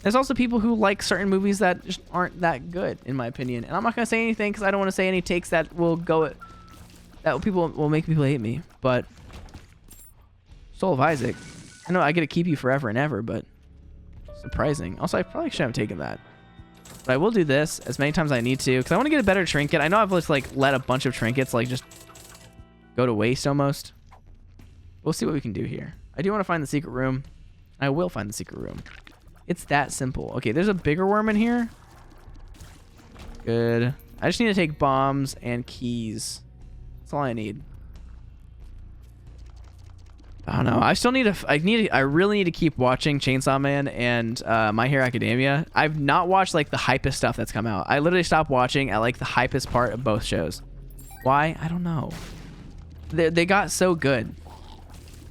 There's also people who like certain movies that just aren't that good, in my opinion. And I'm not gonna say anything because I don't want to say any takes that will people will make people hate me. But Soul of Isaac, I know I get to keep you forever and ever, but surprising. Also, I probably shouldn't have taken that. But I will do this as many times as I need to because I want to get a better trinket. I know I've just like let a bunch of trinkets like just go to waste almost. We'll see what we can do here. I do want to find the secret room. I will find the secret room. It's that simple. Okay, there's a bigger worm in here. Good. I just need to take bombs and keys. That's all I need. I don't know. I still need to. I really need to keep watching Chainsaw Man and My Hero Academia. I've not watched like the hypest stuff that's come out. I literally stopped watching at like the hypest part of both shows. Why? I don't know. They got so good.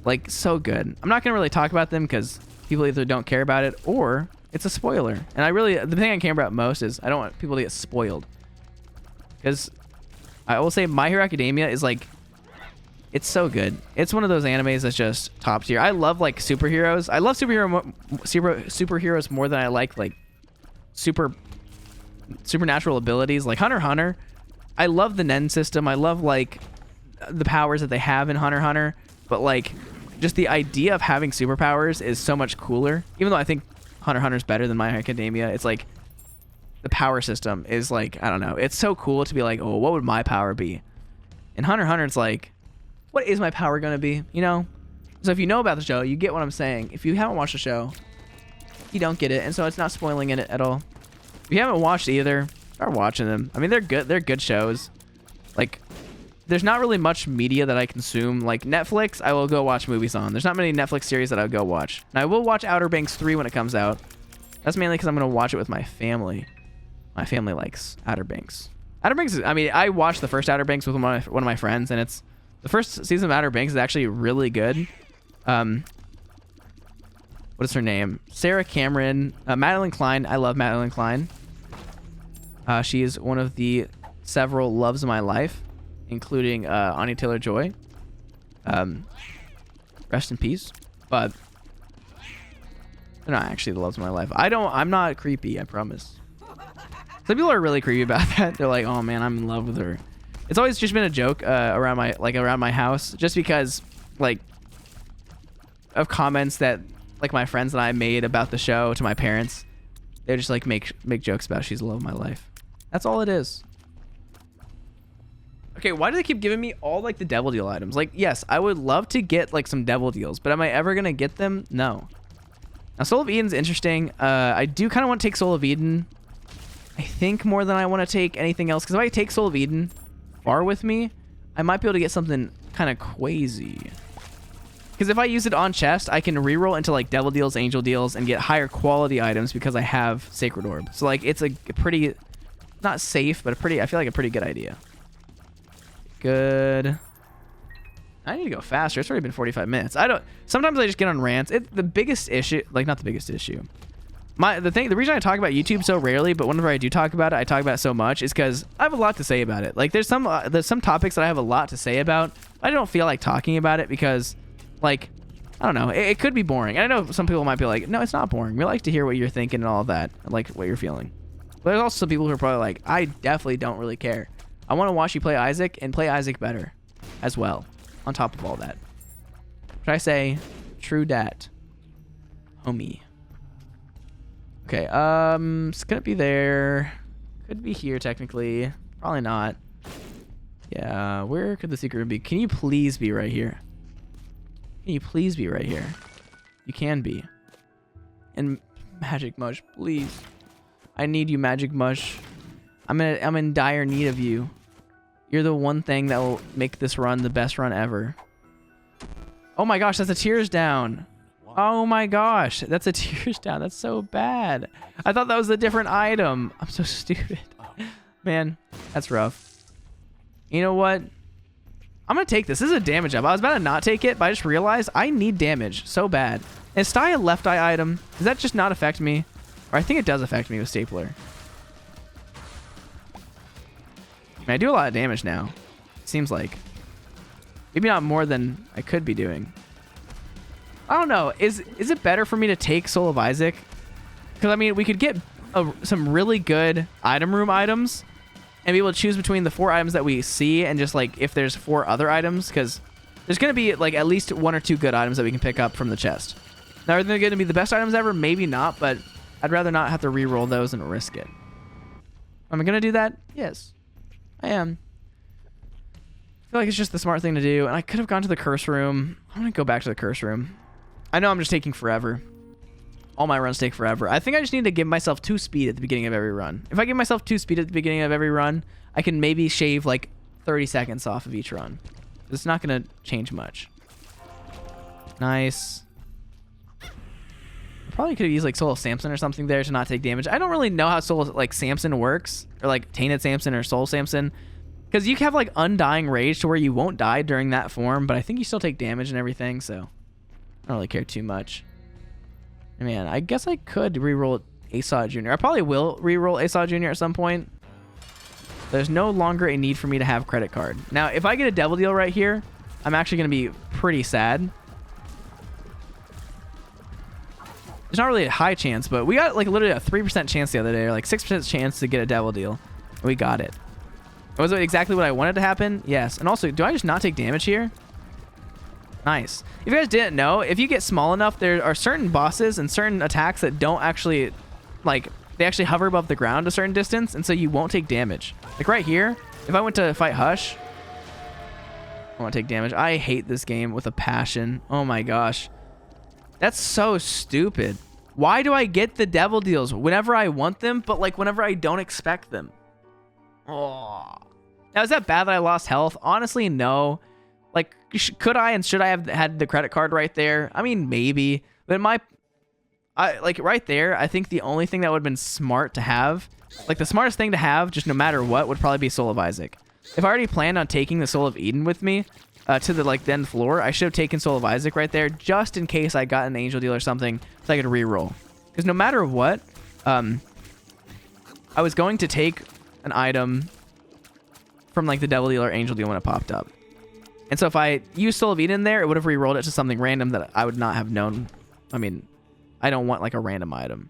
Like, so good. I'm not gonna really talk about them because people either don't care about it or it's a spoiler. And the thing I care about most is I don't want people to get spoiled. Because I will say My Hero Academia is like, it's so good. It's one of those animes that's just top tier. I love like superheroes. I love superheroes more than I like supernatural abilities. Like Hunter x Hunter, I love the Nen system. I love like the powers that they have in Hunter x Hunter. But like, just the idea of having superpowers is so much cooler. Even though I think Hunter x Hunter is better than My Hero Academia, it's like the power system is like, I don't know. It's so cool to be like, oh, what would my power be? In Hunter x Hunter, it's like, what is my power gonna be? You know? So if you know about the show, you get what I'm saying. If you haven't watched the show, you don't get it, and so it's not spoiling it at all. If you haven't watched either, start watching them. I mean, they're good. They're good shows. Like, there's not really much media that I consume. Like Netflix, I will go watch movies on. There's not many Netflix series that I'll go watch. And I will watch Outer Banks 3 when it comes out. That's mainly because I'm going to watch it with my family. My family likes Outer Banks. Outer Banks, I mean, I watched the first Outer Banks with one of my friends, and it's the first season of Outer Banks is actually really good. What is her name? Sarah Cameron, Madeline Klein. I love Madeline Klein. She is one of the several loves of my life, including Anya Taylor-Joy. Rest in peace. But they're not actually the loves of my life. I'm not creepy, I promise. Some people are really creepy about that. They're like, oh man, I'm in love with her. It's always just been a joke around my house, just because like of comments that like my friends and I made about the show to my parents. They just like make jokes about she's the love of my life. That's all it is. Okay, why do they keep giving me all like the devil deal items? Like, yes, I would love to get like some devil deals, but am I ever gonna get them? No. Now, Soul of Eden's interesting. I do kind of want to take Soul of Eden. I think more than I want to take anything else, because if I take Soul of Eden far with me, I might be able to get something kind of crazy. Because if I use it on chest, I can reroll into like devil deals, angel deals, and get higher quality items because I have Sacred Orb. So like it's a pretty, not safe, but I feel like a pretty good idea. Good. I need to go faster. It's already been 45 minutes. Sometimes I just get on rants. The biggest issue, like not the biggest issue. The reason I talk about YouTube so rarely, but whenever I do talk about it, I talk about it so much, is because I have a lot to say about it. Like there's some topics that I have a lot to say about. I don't feel like talking about it because, like, I don't know, it could be boring. And I know some people might be like, no, it's not boring. We like to hear what you're thinking and all of that, and like what you're feeling. But there's also some people who are probably like, I definitely don't really care. I want to watch you play Isaac and play Isaac better as well, on top of all that. Should I say true dat? Homie. Okay, it's gonna be there. Could be here technically. Probably not. Yeah, where could the secret room be? Can you please be right here? Can you please be right here? You can be. And Magic Mush, please. I need you, Magic Mush. I'm in dire need of you. You're the one thing that will make this run the best run ever. Oh my gosh, that's a tears down. Oh my gosh, that's a tears down. That's so bad. I thought that was a different item. I'm so stupid. Man, that's rough. You know what? I'm going to take this. This is a damage up. I was about to not take it, but I just realized I need damage so bad. Is Sty a left eye item? Does that just not affect me? Or I think it does affect me with Stapler. I mean, I do a lot of damage now. It seems like. Maybe not more than I could be doing. I don't know. Is it better for me to take Soul of Isaac? Because, I mean, we could get some really good item room items and be able to choose between the 4 items that we see and just, like, if there's 4 other items. Because there's going to be, like, at least 1 or 2 good items that we can pick up from the chest. Now, are they going to be the best items ever? Maybe not, but I'd rather not have to re-roll those and risk it. Am I going to do that? Yes, I am. I feel like it's just the smart thing to do. And I could have gone to the curse room. I'm going to go back to the curse room. I know I'm just taking forever. All my runs take forever. I think I just need to give myself 2 speed at the beginning of every run. If I give myself 2 speed at the beginning of every run, I can maybe shave like 30 seconds off of each run. It's not going to change much. Nice. I probably could have used like Soul of Samson or something there to not take damage. I don't really know how Soul of like Samson works, or like Tainted Samson or Soul Samson, because you can have like Undying Rage to where you won't die during that form, but I think you still take damage and everything, so I don't really care too much. Man, I guess I could reroll Esau Jr. I probably will reroll Esau Jr. at some point. There's no longer a need for me to have credit card. Now, if I get a devil deal right here, I'm actually going to be pretty sad. There's not really a high chance, but we got like literally a 3% chance the other day, or like 6% chance to get a devil deal. We got it. Was it exactly what I wanted to happen? Yes. And also, do I just not take damage here? Nice. If you guys didn't know, if you get small enough, there are certain bosses and certain attacks that don't actually, like, they actually hover above the ground a certain distance, and so you won't take damage. Like right here, if I went to fight Hush, I won't take damage. I hate this game with a passion. Oh my gosh. That's so stupid. Why do I get the devil deals whenever I want them, but like whenever I don't expect them? Oh. Now, is that bad that I lost health? Honestly, no. Like, could I and should I have had the credit card right there? I mean, maybe. But like right there, I think the only thing that would have been smart to have, like the smartest thing to have, just no matter what, would probably be Soul of Isaac. If I already planned on taking the Soul of Eden with me to the like then floor, I should have taken Soul of Isaac right there, just in case I got an angel deal or something, so I could re-roll. Because no matter what, I was going to take an item from like the devil deal or angel deal when it popped up. And so if I used Soul of Eden there, it would have re-rolled it to something random that I would not have known. I mean, I don't want like a random item.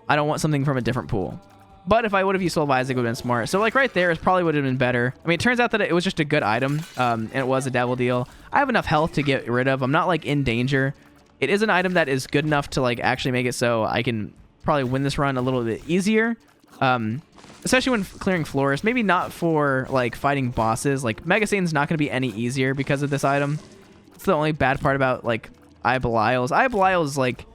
I don't want something from a different pool. But if I would have used Soul of Isaac, it would have been smart. So like right there, it probably would have been better. I mean, it turns out that it was just a good item, and it was a devil deal. I have enough health to get rid of. I'm not like in danger. It is an item that is good enough to like actually make it so I can probably win this run a little bit easier. Especially when clearing floors. Maybe not for like fighting bosses. Like Mega Satan's not going to be any easier because of this item. It's the only bad part about like Eye of Belial's. Eye of Belial is like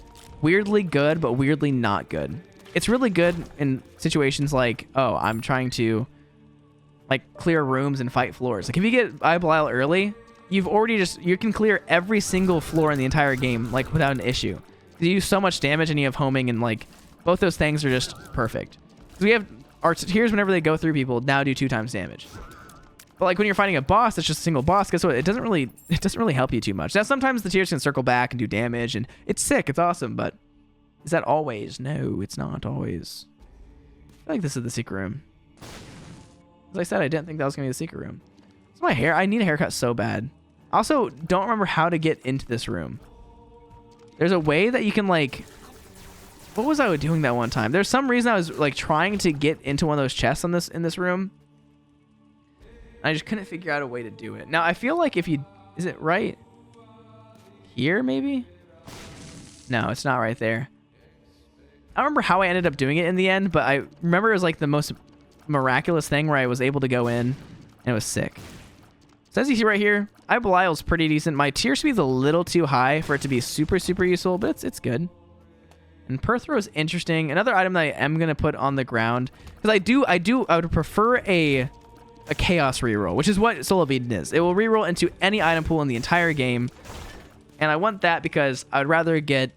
weirdly good, but weirdly not good. It's really good in situations like, oh, I'm trying to like clear rooms and fight floors. Like if you get Eye of Belial early, you can clear every single floor in the entire game like without an issue. You do so much damage and you have homing, and like both those things are just perfect. We have our tiers whenever they go through people now do 2 times damage. But like when you're fighting a boss that's just a single boss, guess what? It doesn't really help you too much. Now sometimes the tiers can circle back and do damage, and it's sick, it's awesome, but is that always? No, it's not always. I feel like this is the secret room. As I said, I didn't think that was gonna be the secret room. It's my hair. I need a haircut so bad. I also don't remember how to get into this room. There's a way that you can like... What was I doing that one time? There's some reason I was like trying to get into one of those chests in this room. I just couldn't figure out a way to do it. Now I feel like if you... Is it right here maybe? No, it's not right there. I don't remember how I ended up doing it in the end, but I remember it was like the most miraculous thing where I was able to go in and it was sick. So as you see right here, Eye of Belial is pretty decent. My tier speed's a little too high for it to be super, super useful, but it's good. And Perthrow is interesting. Another item that I am going to put on the ground, because I would prefer a Chaos reroll, which is what Soul of Eden is. It will reroll into any item pool in the entire game. And I want that because I would rather get...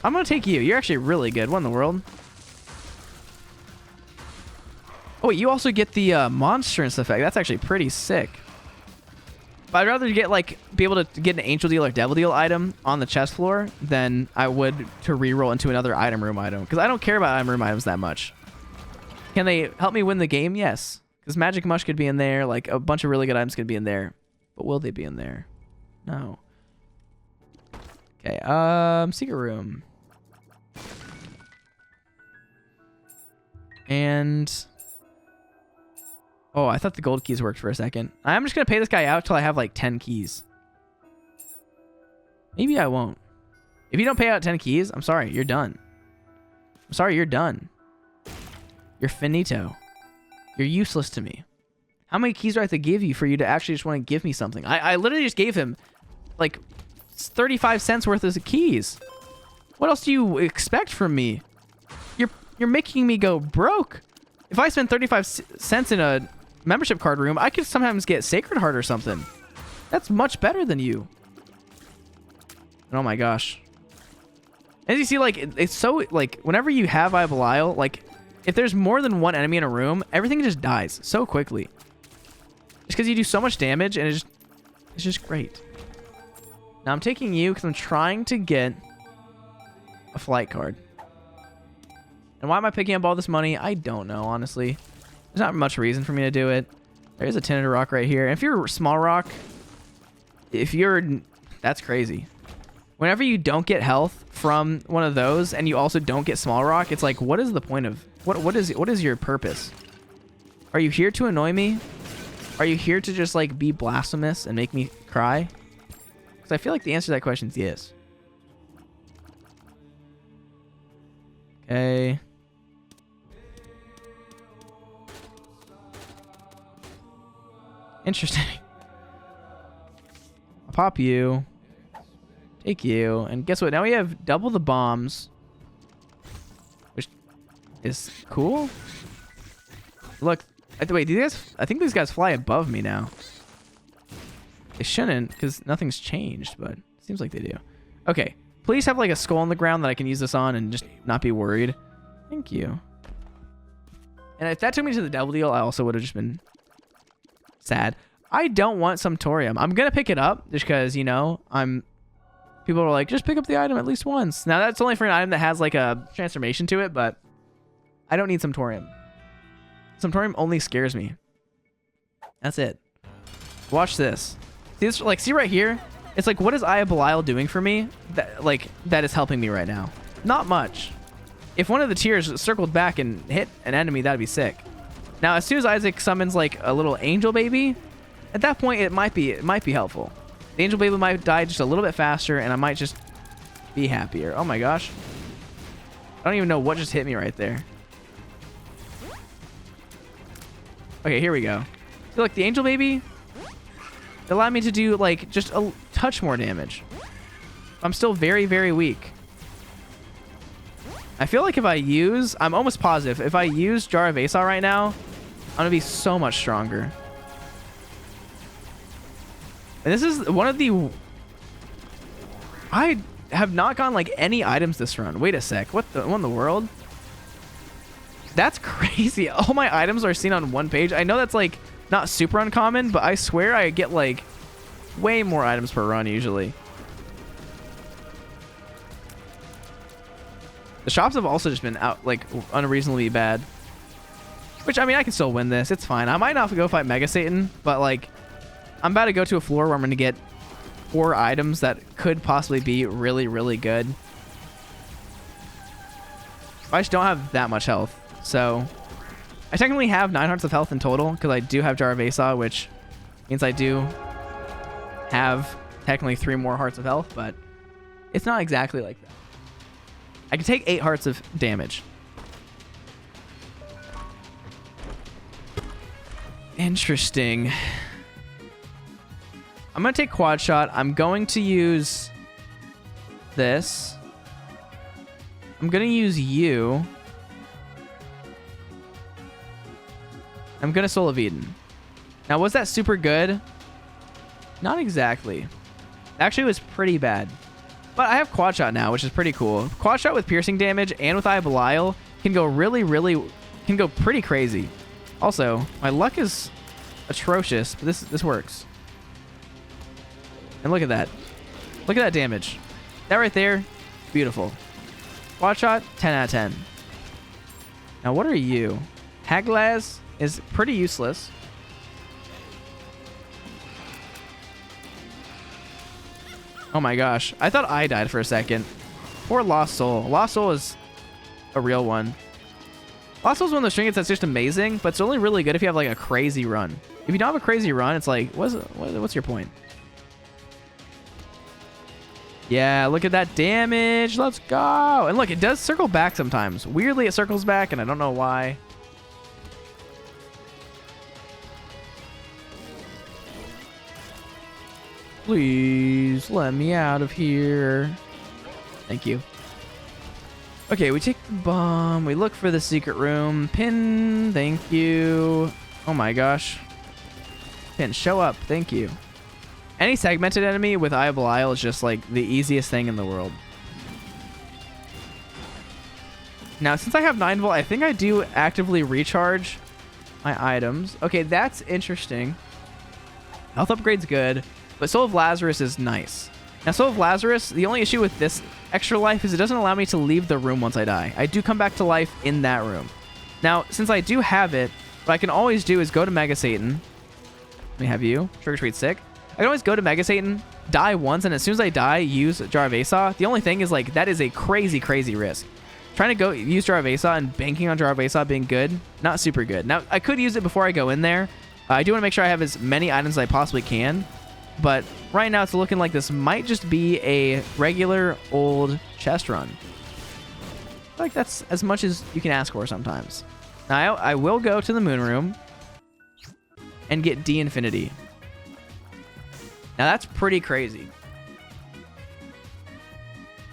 I'm going to take you. You're actually really good. What in the world? Oh, wait, you also get the monstrance effect. That's actually pretty sick. But I'd rather get like be able to get an Angel Deal or Devil Deal item on the chest floor than I would to reroll into another item room item. Because I don't care about item room items that much. Can they help me win the game? Yes. Because Magic Mush could be in there. Like a bunch of really good items could be in there. But will they be in there? No. Okay, secret room. And... Oh, I thought the gold keys worked for a second. I'm just going to pay this guy out till I have like 10 keys. Maybe I won't. If you don't pay out 10 keys, I'm sorry, you're done. I'm sorry, you're done. You're finito. You're useless to me. How many keys do I have to give you for you to actually just want to give me something? I literally just gave him like 35 cents worth of keys. What else do you expect from me? You're making me go broke. If I spend 35 cents in a membership card room, I could sometimes get Sacred Heart or something. That's much better than you. Oh my gosh. As you see, like, it's so, like, whenever you have Eye of Belial, like, if there's more than one enemy in a room, everything just dies so quickly. Just because you do so much damage, and it's just great. Now I'm taking you because I'm trying to get a flight card. And why am I picking up all this money? I don't know, honestly. There's not much reason for me to do it. There is a tinted rock right here. And if you're a small rock, that's crazy. Whenever you don't get health from one of those, and you also don't get small rock, it's like, what is the point of... What is your purpose? Are you here to annoy me? Are you here to just, like, be blasphemous and make me cry? Because I feel like the answer to that question is yes. Okay. Interesting. I'll pop you. Take you. And guess what? Now we have double the bombs. Which is cool. Look. Wait, I think these guys fly above me now. They shouldn't, because nothing's changed, but it seems like they do. Okay. Please have like a skull on the ground that I can use this on and just not be worried. Thank you. And if that took me to the Devil Deal, I also would have just been sad. I don't want some Thorium. I'm going to pick it up just because, you know, people are like, just pick up the item at least once. Now, that's only for an item that has like a transformation to it, but I don't need some Thorium. Some Thorium only scares me. That's it. Watch this. See right here? It's like, what is Eye of Belial doing for me that is helping me right now? Not much. If one of the tiers circled back and hit an enemy, that'd be sick. Now, as soon as Isaac summons like a little angel baby, at that point it might be helpful. The angel baby might die just a little bit faster, and I might just be happier. Oh my gosh. I don't even know what just hit me right there. Okay, here we go. So look, the angel baby allowed me to do like just a touch more damage. I'm still very, very weak. I feel like if I use, I'm almost positive, if I use Jar of Asa right now, I'm gonna be so much stronger. And this is one of the... I have not gotten like any items this run. Wait a sec. What in the world? That's crazy. All my items are seen on one page. I know that's like not super uncommon, but I swear I get like way more items per run usually. The shops have also just been out like unreasonably bad. Which, I mean, I can still win this. It's fine. I might not go fight Mega Satan, but like I'm about to go to a floor where I'm going to get 4 items that could possibly be really, really good. I just don't have that much health. So I technically have 9 hearts of health in total because I do have Jar of Asa, which means I do have technically 3 more hearts of health, but it's not exactly like that. I can take 8 hearts of damage. Interesting. I'm going to take quad shot. I'm going to use this. I'm going to use you. I'm going to Soul of Eden. Now, was that super good? Not exactly. Actually, it was pretty bad. But I have quad shot now, which is pretty cool. Quad shot with piercing damage and with Eye of Belial can go can go pretty crazy. Also, my luck is atrocious, but this works. And look at that. Look at that damage. That right there, beautiful. Quad shot, 10 out of 10. Now, what are you? Haglaz is pretty useless. Oh my gosh. I thought I died for a second. Poor Lost Soul. Lost Soul is a real one. Lost Soul is one of those trinkets that's just amazing, but it's only really good if you have like a crazy run. If you don't have a crazy run, it's like, what's your point? Yeah, look at that damage. Let's go. And look, it does circle back sometimes. Weirdly, it circles back, and I don't know why. Please let me out of here. Thank you. Okay, we take the bomb. We look for the secret room. Pin, thank you. Oh my gosh. Pin, show up. Thank you. Any segmented enemy with Eye of Belial is just like the easiest thing in the world. Now, since I have 9 volt, I think I do actively recharge my items. Okay, that's interesting. Health upgrade's good, but Soul of Lazarus is nice. Now, Soul of Lazarus, the only issue with this extra life is it doesn't allow me to leave the room once I die. I do come back to life in that room. Now, since I do have it, what I can always do is go to Mega Satan. Let me have you. Trigger Treat Sick. I can always go to Mega Satan, die once, and as soon as I die, use Jar of Asa. The only thing is, like, that is a crazy, crazy risk. Trying to go use Jar of Asa and banking on Jar of Asa being good, not super good. Now, I could use it before I go in there. I do want to make sure I have as many items as I possibly can. But right now, it's looking like this might just be a regular old chest run. I feel like that's as much as you can ask for sometimes. Now, I will go to the moon room and get D Infinity. Now, that's pretty crazy.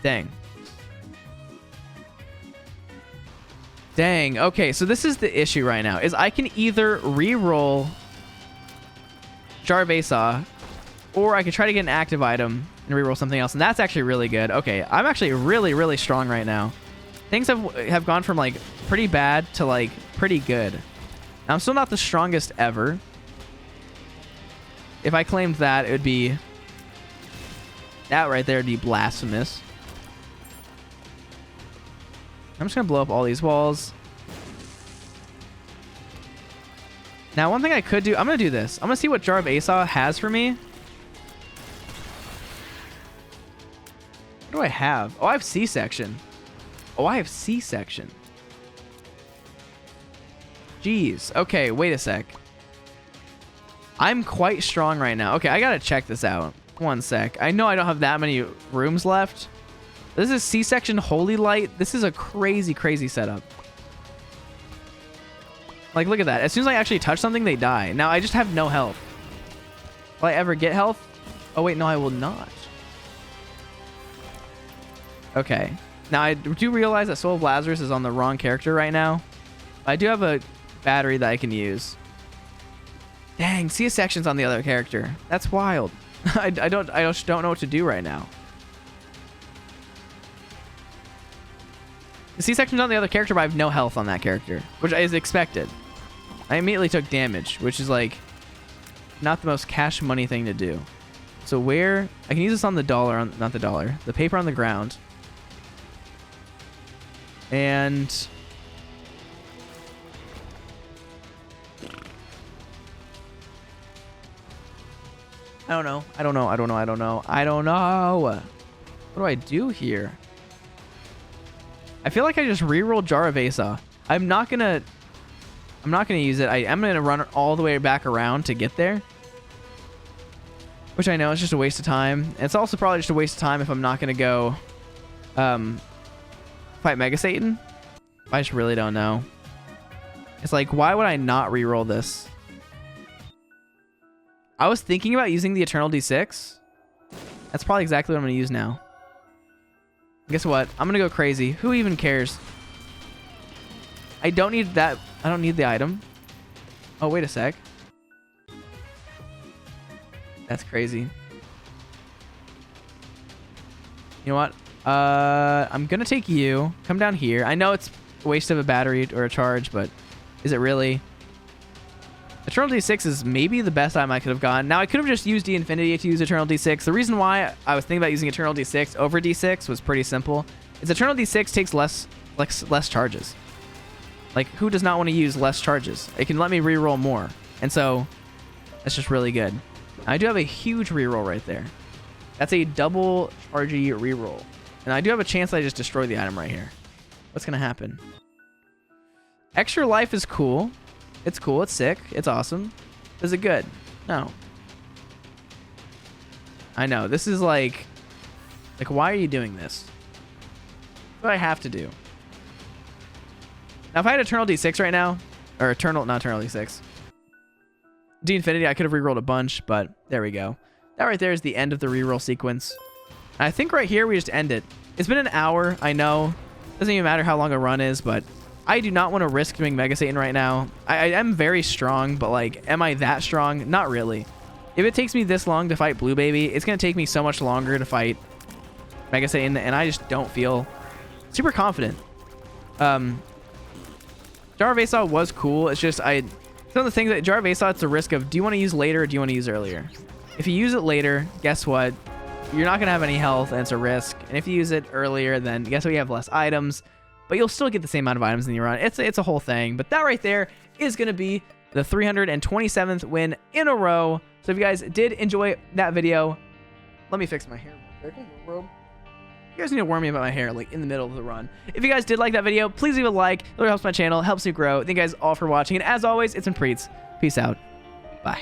Dang. Dang. Okay, so this is the issue right now, is I can either re-roll Jar of Asa, or I could try to get an active item and re-roll something else, and that's actually really good. Okay, I'm actually really, really strong right now. Things have gone from, like, pretty bad to, like, pretty good. Now, I'm still not the strongest ever. If I claimed that, it would be... That right there would be blasphemous. I'm just going to blow up all these walls. Now, one thing I could do... I'm going to do this. I'm going to see what Jar of Asa has for me. What do I have? Oh, I have C-section. Oh, I have C-section. Jeez. Okay, wait a sec. I'm quite strong right now. Okay, I gotta check this out. One sec. I know I don't have that many rooms left. This is C-section Holy Light. This is a crazy, crazy setup. Like, look at that. As soon as I actually touch something, they die. Now, I just have no health. Will I ever get health? Oh, wait, no, I will not. Okay. Now, I do realize that Soul of Lazarus is on the wrong character right now. I do have a battery that I can use. Dang, C-section's on the other character. That's wild. I just don't know what to do right now. The C-section's on the other character, but I have no health on that character, which is expected. I immediately took damage, which is like not the most cash money thing to do. So where I can use this on the dollar, not the dollar, the paper on the ground. And I don't know. What do I do here? I feel like I just rerolled Jar of Asa. I'm not gonna use it. I am gonna run all the way back around to get there, which I know is just a waste of time. It's also probably just a waste of time if I'm not gonna go fight Mega Satan. I just really don't know. It's like, why would I not reroll this? I was thinking about using the Eternal D6. That's probably exactly what I'm gonna use now. Guess what? I'm gonna go crazy. Who even cares? I don't need that. I don't need the item. Oh, wait a sec. That's crazy. You know what? I'm gonna take you. Come down here. I know it's a waste of a battery or a charge, but is it really? Eternal D6 is maybe the best item I could have gotten. Now, I could have just used D-Infinity to use Eternal D6. The reason why I was thinking about using Eternal D6 over D6 was pretty simple. Is Eternal D6 takes less charges. Like, who does not want to use less charges? It can let me reroll more. And so, that's just really good. I do have a huge reroll right there. That's a double chargy reroll. And I do have a chance that I just destroy the item right here. What's going to happen? Extra life is cool. It's cool. It's sick. It's awesome. Is it good? No. I know. This is like, why are you doing this? What do I have to do? Now, if I had Eternal D6 right now, or not Eternal D6, D-Infinity, I could have rerolled a bunch, but there we go. That right there is the end of the reroll sequence. And I think right here we just end it. It's been an hour. I know. Doesn't even matter how long a run is, but I do not want to risk doing Mega Satan right now. I am very strong, but like, am I that strong? Not really. If it takes me this long to fight Blue Baby, it's going to take me so much longer to fight Mega Satan, and I just don't feel super confident. Jar of Asa was cool. It's just, some of the things that Jar of Asa, it's a risk of, do you want to use later or do you want to use earlier? If you use it later, guess what? You're not going to have any health, and it's a risk. And if you use it earlier, then guess what? You have less items. But you'll still get the same amount of items in the run. It's a whole thing. But that right there is going to be the 327th win in a row. So if you guys did enjoy that video, let me fix my hair. You guys need to warn me about my hair, like, in the middle of the run. If you guys did like that video, please leave a like. It really helps my channel, helps me grow. Thank you guys all for watching. And as always, it's been Priets. Peace out. Bye.